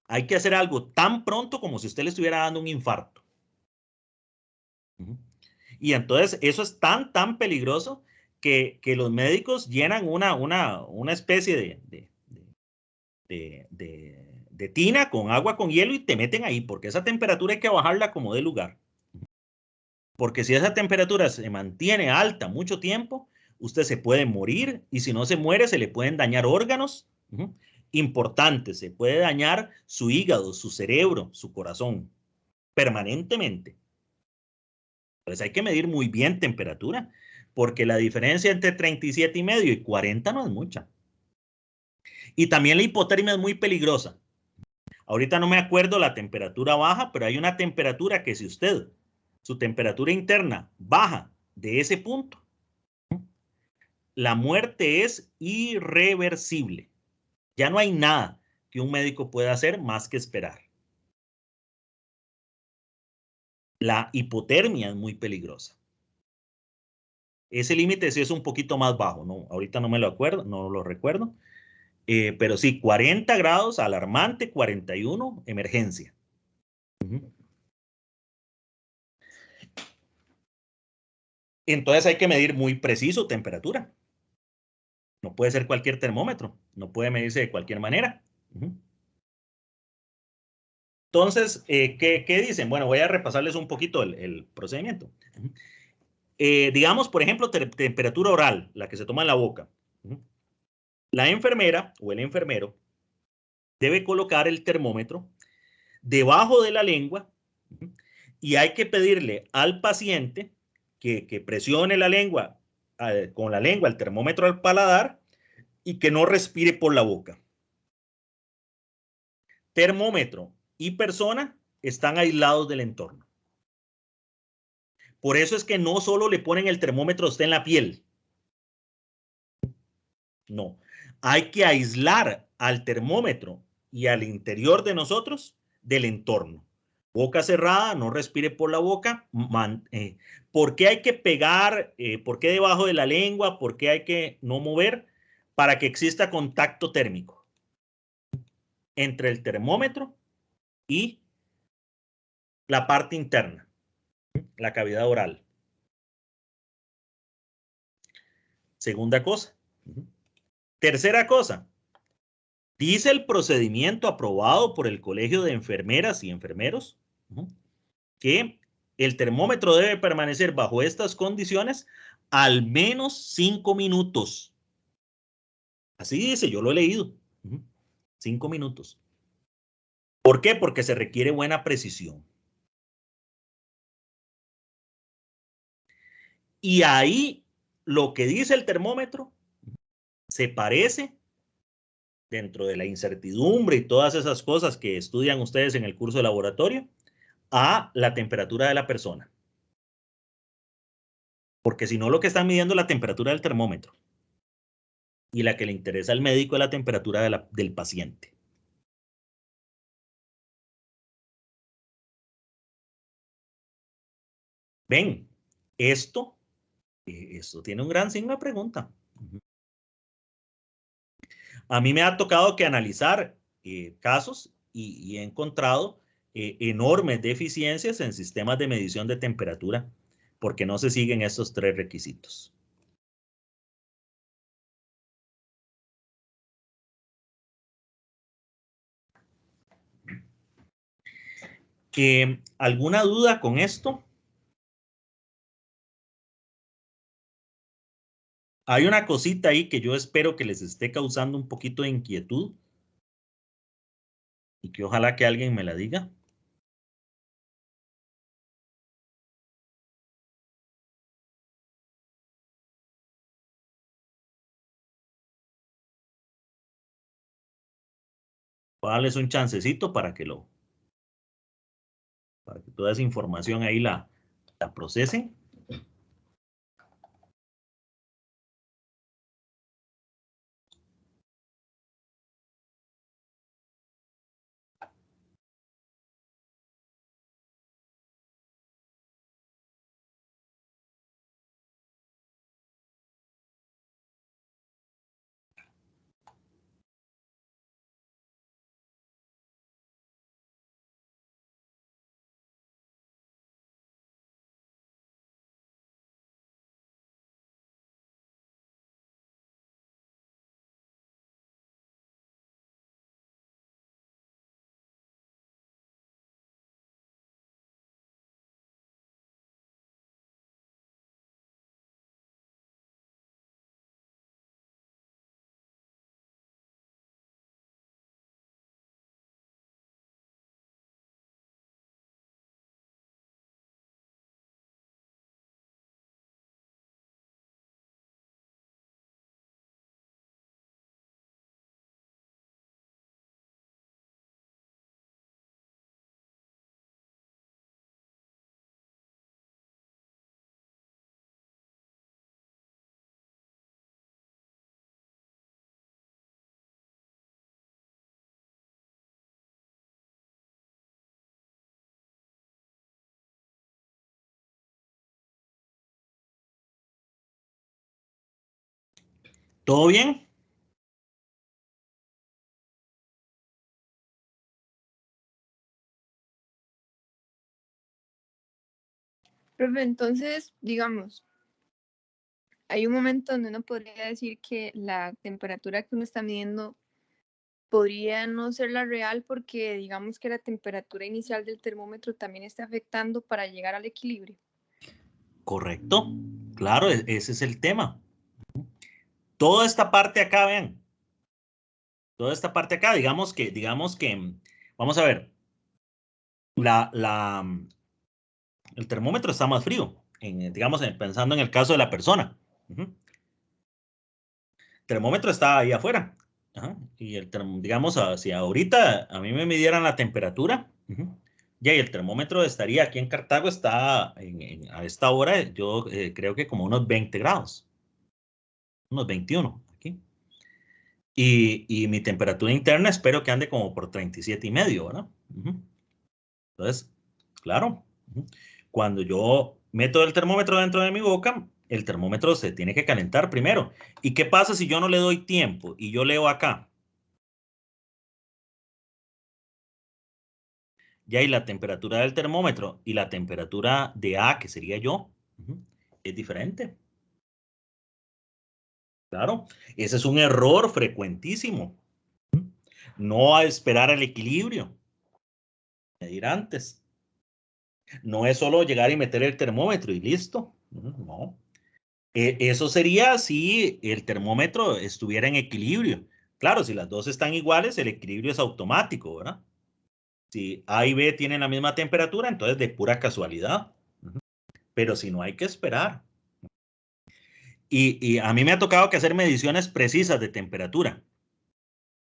Hay que hacer algo tan pronto como si usted le estuviera dando un infarto. Y entonces eso es tan peligroso que los médicos llenan una especie de tina con agua con hielo y te meten ahí, porque esa temperatura hay que bajarla como de lugar. Porque si esa temperatura se mantiene alta mucho tiempo, usted se puede morir y si no se muere se le pueden dañar órganos importantes, se puede dañar su hígado, su cerebro, su corazón, permanentemente. Entonces hay que medir muy bien temperatura, porque la diferencia entre 37,5 y 40 no es mucha. Y también la hipotermia es muy peligrosa. Ahorita no me acuerdo la temperatura baja, pero hay una temperatura que si usted, su temperatura interna baja de ese punto, la muerte es irreversible. Ya no hay nada que un médico pueda hacer más que esperar. La hipotermia es muy peligrosa. Ese límite sí es un poquito más bajo, ¿no? Ahorita no me lo acuerdo, no lo recuerdo. Pero sí, 40 grados, alarmante, 41, emergencia. Entonces hay que medir muy preciso temperatura. No puede ser cualquier termómetro, no puede medirse de cualquier manera. Entonces, ¿qué dicen? Bueno, voy a repasarles un poquito el procedimiento. Digamos, por ejemplo, temperatura oral, la que se toma en la boca. La enfermera o el enfermero debe colocar el termómetro debajo de la lengua y hay que pedirle al paciente que presione la lengua, con la lengua el termómetro al paladar y que no respire por la boca. Termómetro y persona están aislados del entorno. Por eso es que no solo le ponen el termómetro a usted en la piel. No, hay que aislar al termómetro y al interior de nosotros del entorno. Boca cerrada, no respire por la boca. ¿Por qué hay que pegar? ¿Por qué debajo de la lengua? ¿Por qué hay que no mover? Para que exista contacto térmico entre el termómetro y la parte interna, la cavidad oral. Segunda cosa. Tercera cosa. Dice el procedimiento aprobado por el Colegio de Enfermeras y Enfermeros que el termómetro debe permanecer bajo estas condiciones al menos 5 minutos. Así dice, yo lo he leído. 5 minutos. ¿Por qué? Porque se requiere buena precisión. Y ahí lo que dice el termómetro se parece, dentro de la incertidumbre y todas esas cosas que estudian ustedes en el curso de laboratorio, a la temperatura de la persona. Porque si no, lo que están midiendo es la temperatura del termómetro. Y la que le interesa al médico es la temperatura del paciente. Ven, esto tiene un gran signo de pregunta. A mí me ha tocado que analizar casos y he encontrado enormes deficiencias en sistemas de medición de temperatura porque no se siguen estos 3 requisitos. ¿Alguna duda con esto? Hay una cosita ahí que yo espero que les esté causando un poquito de inquietud y que ojalá que alguien me la diga. Voy a darles un chancecito para que toda esa información ahí la procesen. ¿Todo bien? Profe, entonces, digamos, hay un momento donde uno podría decir que la temperatura que uno está midiendo podría no ser la real porque digamos que la temperatura inicial del termómetro también está afectando para llegar al equilibrio. Correcto. Claro, ese es el tema. Toda esta parte acá, vean. Toda esta parte acá, digamos que, vamos a ver, el termómetro está más frío, digamos, pensando en el caso de la persona. El termómetro está ahí afuera. Ajá. Y digamos, si ahorita a mí me midieran la temperatura, ya, y el termómetro estaría aquí en Cartago, está a esta hora, yo creo que como unos 20 grados, unos 21 aquí. Y mi temperatura interna espero que ande como por 37,5, ¿verdad? Entonces, claro, cuando yo meto el termómetro dentro de mi boca, el termómetro se tiene que calentar primero. ¿Y qué pasa si yo no le doy tiempo y yo leo acá? Ya, y la temperatura del termómetro y la temperatura de A, que sería yo, es diferente. Claro, ese es un error frecuentísimo. No a esperar el equilibrio, medir antes. No es solo llegar y meter el termómetro y listo. No. Eso sería si el termómetro estuviera en equilibrio. Claro, si las dos están iguales, el equilibrio es automático, ¿verdad? Si A y B tienen la misma temperatura, entonces de pura casualidad. Pero si no, hay que esperar. Y a mí me ha tocado que hacer mediciones precisas de temperatura.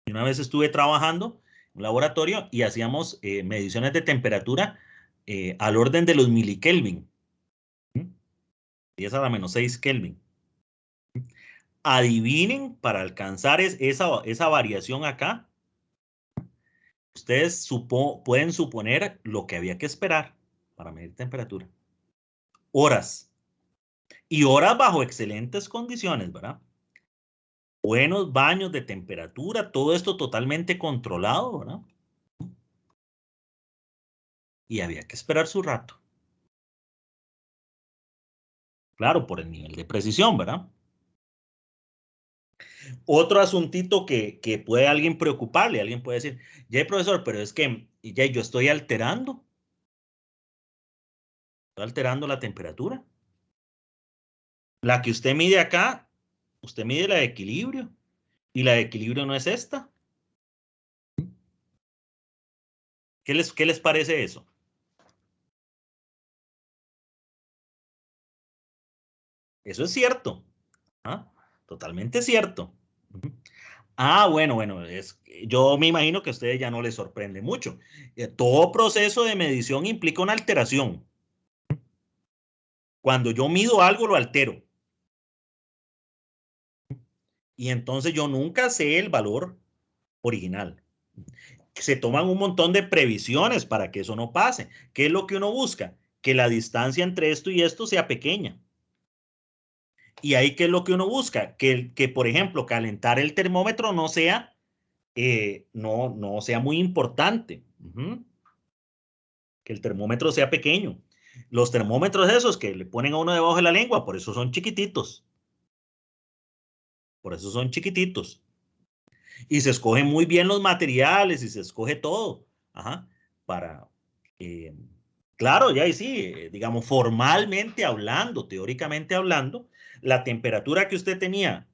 Una vez estuve trabajando en un laboratorio y hacíamos mediciones de temperatura al orden de los milikelvin. 10 a la menos 6 Kelvin. Adivinen, para alcanzar esa variación acá, ustedes pueden suponer lo que había que esperar para medir temperatura. Horas. Y horas bajo excelentes condiciones, ¿verdad? Buenos baños de temperatura, todo esto totalmente controlado, ¿verdad? Y había que esperar su rato. Claro, por el nivel de precisión, ¿verdad? Otro asuntito que puede alguien preocuparle, alguien puede decir, ya, profesor, pero es que ya yo estoy alterando la temperatura. La que usted mide acá, usted mide la de equilibrio, y la de equilibrio no es esta. ¿Qué les parece eso? Eso es cierto. ¿Ah? Totalmente cierto. Bueno, yo me imagino que a ustedes ya no les sorprende mucho. Todo proceso de medición implica una alteración. Cuando yo mido algo, lo altero. Y entonces yo nunca sé el valor original. Se toman un montón de previsiones para que eso no pase. ¿Qué es lo que uno busca? Que la distancia entre esto y esto sea pequeña. Y ahí, ¿qué es lo que uno busca? Que por ejemplo, calentar el termómetro no sea, no sea muy importante. Que el termómetro sea pequeño. Los termómetros esos que le ponen a uno debajo de la lengua, por eso son chiquititos. Por eso son chiquititos. Y se escogen muy bien los materiales y se escoge todo. Ajá, para, eh, claro, ya y sí, digamos, formalmente hablando, teóricamente hablando, la temperatura que usted tenía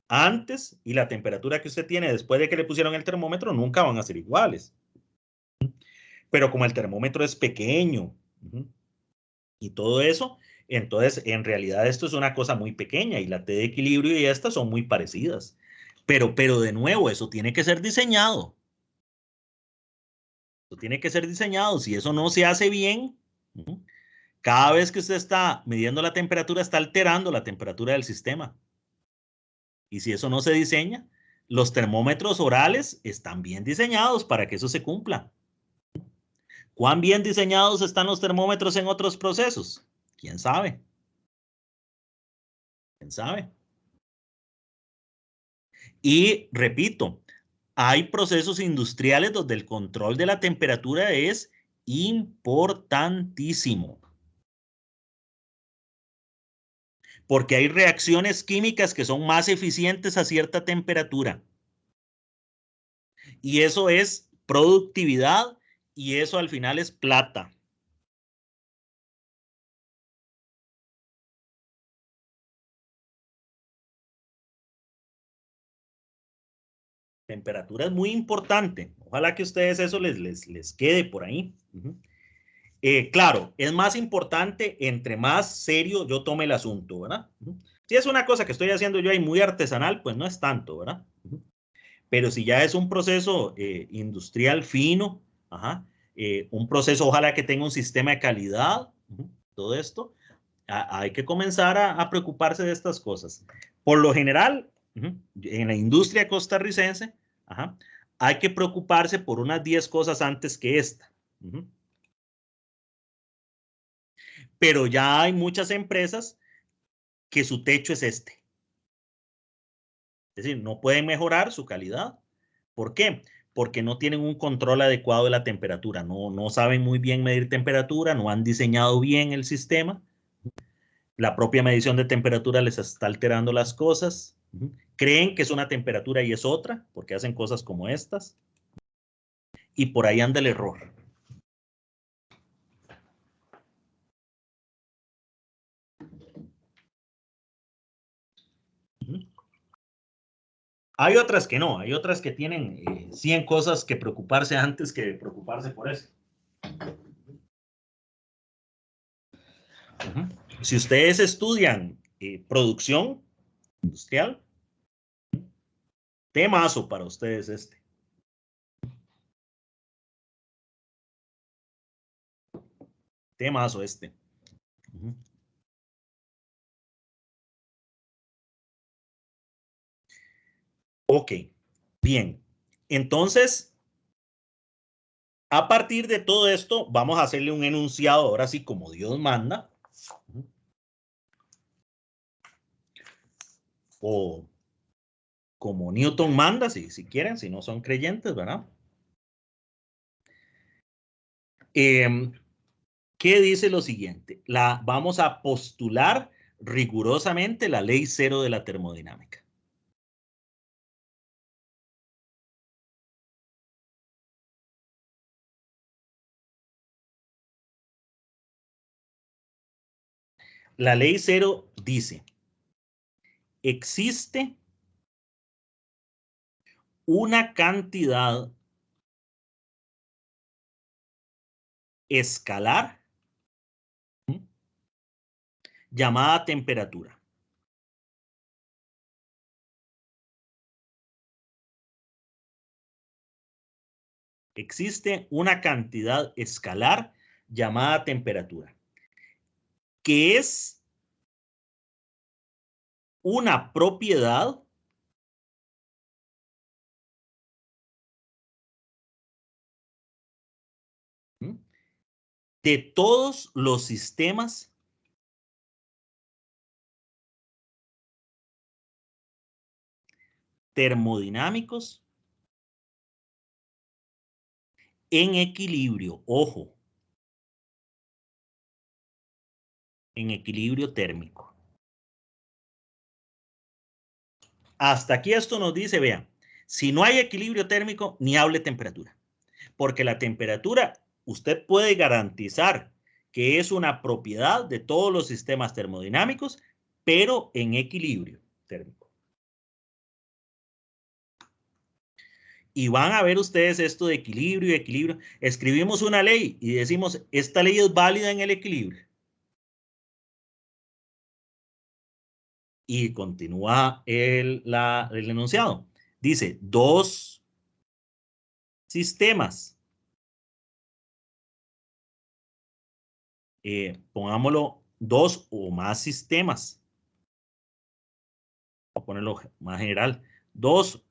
antes y la temperatura que usted tiene después de que le pusieron el termómetro nunca van a ser iguales. Pero como el termómetro es pequeño y todo eso, entonces en realidad esto es una cosa muy pequeña y la T de equilibrio y estas son muy parecidas. Pero de nuevo, eso tiene que ser diseñado. Eso tiene que ser diseñado. Si eso no se hace bien, cada vez que usted está midiendo la temperatura, está alterando la temperatura del sistema. Y si eso no se diseña, los termómetros orales están bien diseñados para que eso se cumpla. ¿Cuán bien diseñados están los termómetros en otros procesos? ¿Quién sabe? ¿Quién sabe? Y repito, hay procesos industriales donde el control de la temperatura es importantísimo. Porque hay reacciones químicas que son más eficientes a cierta temperatura. Y eso es productividad y eso al final es plata. Temperatura es muy importante. Ojalá que a ustedes eso les quede por ahí. Claro, es más importante entre más serio yo tome el asunto, ¿verdad? Si es una cosa que estoy haciendo yo ahí muy artesanal, pues no es tanto, ¿verdad? Pero si ya es un proceso industrial fino, un proceso ojalá que tenga un sistema de calidad, todo esto, hay que comenzar a preocuparse de estas cosas. Por lo general, en la industria costarricense, hay que preocuparse por unas 10 cosas antes que esta. Pero ya hay muchas empresas que su techo es este. Es decir, no pueden mejorar su calidad. ¿Por qué? Porque no tienen un control adecuado de la temperatura. No saben muy bien medir temperatura, no han diseñado bien el sistema. La propia medición de temperatura les está alterando las cosas. Creen que es una temperatura y es otra, porque hacen cosas como estas. Y por ahí anda el error. Hay otras que no, hay otras que tienen 100 cosas que preocuparse antes que preocuparse por eso. Si ustedes estudian producción industrial, temazo para ustedes este. Temazo este. Ok, bien. Entonces, a partir de todo esto, vamos a hacerle un enunciado, ahora sí, como Dios manda. O como Newton manda, si quieren, si no son creyentes, ¿verdad? ¿Qué dice lo siguiente? Vamos a postular rigurosamente la ley cero de la termodinámica. La ley cero dice, existe una cantidad escalar llamada temperatura. existe una cantidad escalar llamada temperatura, que es una propiedad de todos los sistemas termodinámicos en equilibrio, ojo, en equilibrio térmico. Hasta aquí esto nos dice, vean, si no hay equilibrio térmico, ni hable temperatura, porque la temperatura usted puede garantizar que es una propiedad de todos los sistemas termodinámicos, pero en equilibrio térmico. Y van a ver ustedes esto de equilibrio y equilibrio. Escribimos una ley y decimos, esta ley es válida en el equilibrio. Y continúa el enunciado. Dice, dos sistemas. Pongámoslo, dos o más sistemas. Voy a ponerlo más general. Dos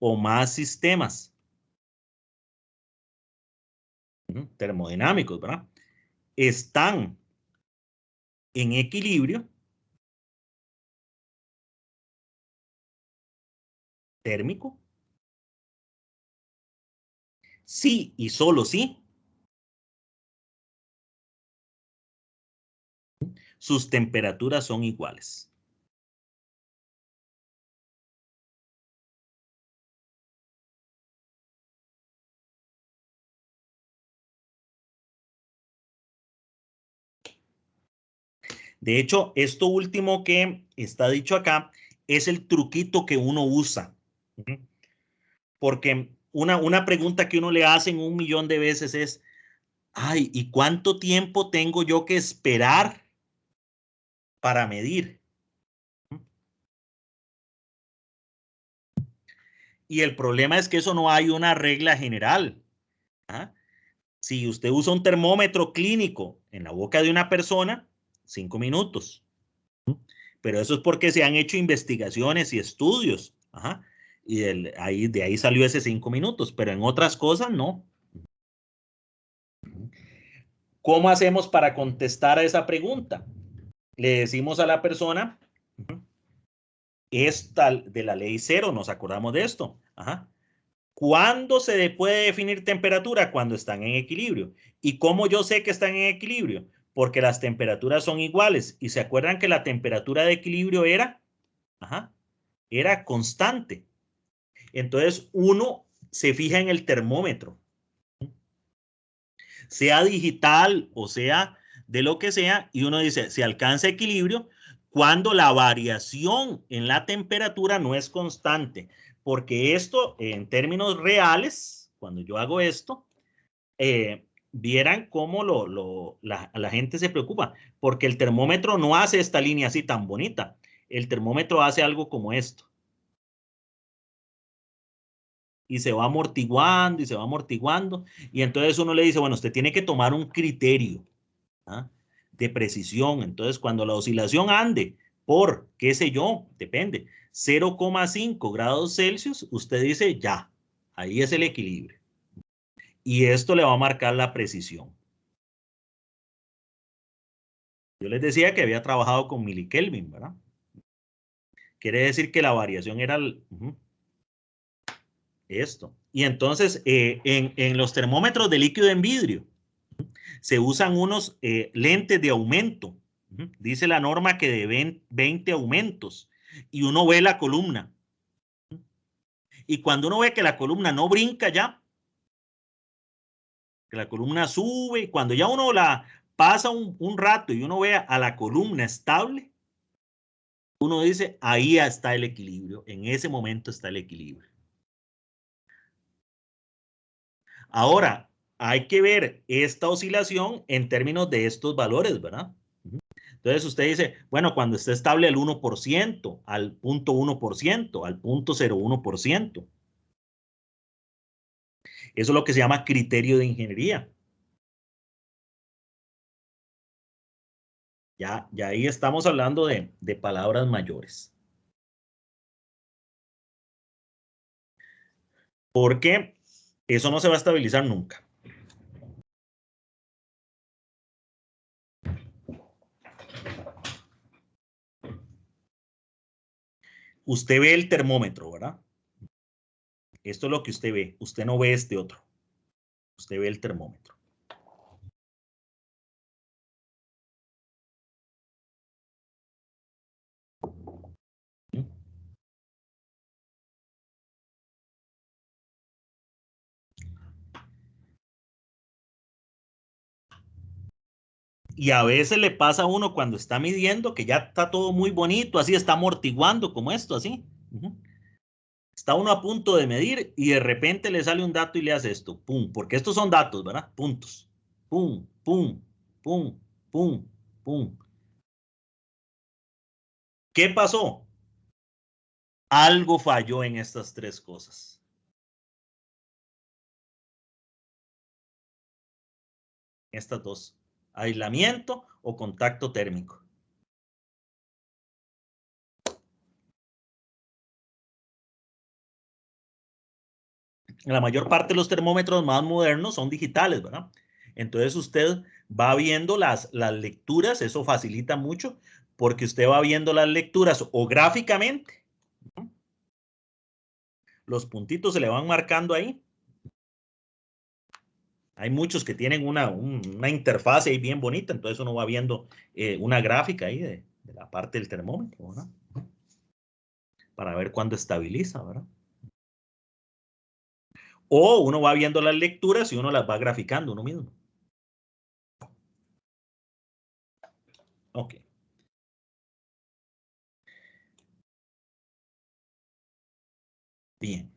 o más sistemas termodinámicos, ¿verdad? Están en equilibrio térmico. Sí y solo sí sus temperaturas son iguales. De hecho, esto último que está dicho acá es el truquito que uno usa. Porque una pregunta que uno le hacen 1.000.000 de veces es, ay, ¿y cuánto tiempo tengo yo que esperar para medir? Y el problema es que eso no hay una regla general. ¿Ah? Si usted usa un termómetro clínico en la boca de una persona, 5 minutos. Pero eso es porque se han hecho investigaciones y estudios. Ajá. Y de ahí salió ese 5 minutos, pero en otras cosas no. ¿Cómo hacemos para contestar a esa pregunta? Le decimos a la persona, esta de la ley cero, nos acordamos de esto. Ajá. ¿Cuándo se puede definir temperatura? Cuando están en equilibrio. ¿Y cómo yo sé que están en equilibrio? Porque las temperaturas son iguales. ¿Y se acuerdan que la temperatura de equilibrio era? Era constante. Entonces uno se fija en el termómetro. Sea digital o sea de lo que sea, y uno dice, se alcanza equilibrio cuando la variación en la temperatura no es constante. Porque esto, en términos reales, cuando yo hago esto, vieran cómo la gente se preocupa, porque el termómetro no hace esta línea así tan bonita. El termómetro hace algo como esto. Y se va amortiguando y se va amortiguando. Y entonces uno le dice, bueno, usted tiene que tomar un criterio de precisión. Entonces, cuando la oscilación ande por, qué sé yo, depende, 0,5 grados Celsius, usted dice, ya, ahí es el equilibrio. Y esto le va a marcar la precisión. Yo les decía que había trabajado con milikelvin, ¿verdad? Quiere decir que la variación era esto. Y entonces, en los termómetros de líquido en vidrio, se usan unos lentes de aumento. Dice la norma que de 20 aumentos. Y uno ve la columna. Y cuando uno ve que la columna no brinca ya, que la columna sube, y cuando ya uno la pasa un rato y uno ve a la columna estable, uno dice, ahí está el equilibrio. En ese momento está el equilibrio. Ahora, hay que ver esta oscilación en términos de estos valores, ¿verdad? Entonces usted dice, bueno, cuando esté estable al 1%, al 0.1%, al 0.01%. Eso es lo que se llama criterio de ingeniería. Ya ahí estamos hablando de palabras mayores. Porque eso no se va a estabilizar nunca. Usted ve el termómetro, ¿verdad? Esto es lo que usted ve. Usted no ve este otro. Usted ve el termómetro. Y a veces le pasa a uno cuando está midiendo que ya está todo muy bonito, así está amortiguando como esto, así. Está uno a punto de medir y de repente le sale un dato y le hace esto, pum, porque estos son datos, ¿verdad? Puntos. Pum, pum, pum, pum, pum. ¿Qué pasó? Algo falló en estas tres cosas. Estas dos. Aislamiento o contacto térmico. La mayor parte de los termómetros más modernos son digitales, ¿verdad? Entonces usted va viendo las lecturas, eso facilita mucho, porque usted va viendo las lecturas o gráficamente, ¿no? Los puntitos se le van marcando ahí. Hay muchos que tienen una interfaz ahí bien bonita, entonces uno va viendo una gráfica ahí de la parte del termómetro, ¿verdad? Para ver cuándo estabiliza, ¿verdad? O uno va viendo las lecturas y uno las va graficando uno mismo. Ok. Bien.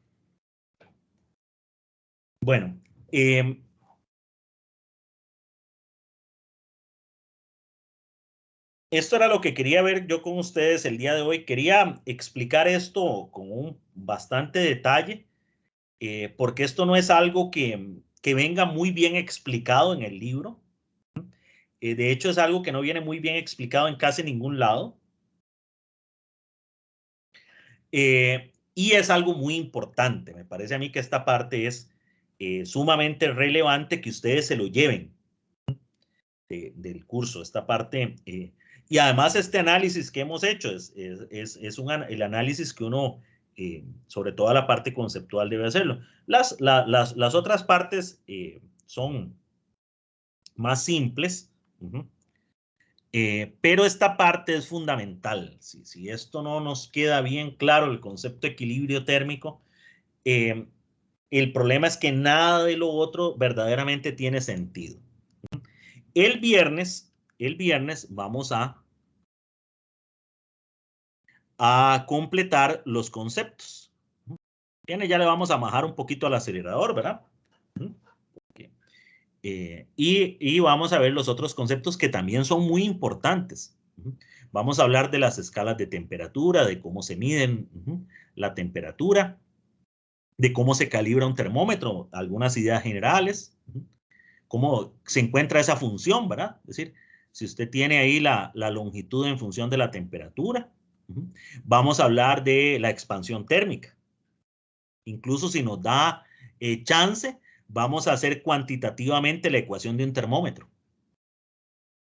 Bueno, esto era lo que quería ver yo con ustedes el día de hoy. Quería explicar esto con un bastante detalle, porque esto no es algo que venga muy bien explicado en el libro. De hecho, es algo que no viene muy bien explicado en casi ningún lado. Y es algo muy importante. Me parece a mí que esta parte es sumamente relevante que ustedes se lo lleven del curso, esta parte. Y además este análisis que hemos hecho es el análisis que uno, sobre toda la parte conceptual, debe hacerlo. Las otras partes son más simples. Pero esta parte es fundamental. Si esto no nos queda bien claro, el concepto de equilibrio térmico, el problema es que nada de lo otro verdaderamente tiene sentido. El viernes vamos a completar los conceptos. Bien, ya le vamos a bajar un poquito al acelerador, ¿verdad? Okay. Y vamos a ver los otros conceptos que también son muy importantes. Vamos a hablar de las escalas de temperatura, de cómo se miden la temperatura, de cómo se calibra un termómetro, algunas ideas generales, cómo se encuentra esa función, ¿verdad? Es decir, si usted tiene ahí la longitud en función de la temperatura. Vamos a hablar de la expansión térmica. Incluso si nos da chance, vamos a hacer cuantitativamente la ecuación de un termómetro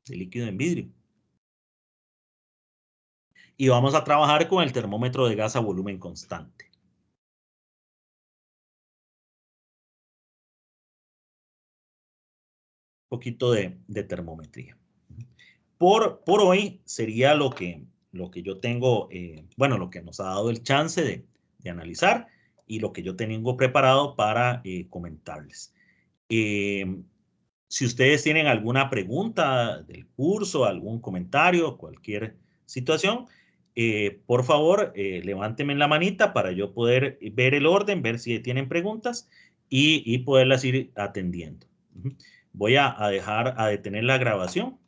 de líquido en vidrio. Y vamos a trabajar con el termómetro de gas a volumen constante. Un poquito de termometría. Por hoy sería lo que yo tengo, bueno, lo que nos ha dado el chance de analizar y lo que yo tengo preparado para comentarles. Si ustedes tienen alguna pregunta del curso, algún comentario, cualquier situación, por favor, levánteme la manita para yo poder ver el orden, ver si tienen preguntas y poderlas ir atendiendo. Voy a detener la grabación.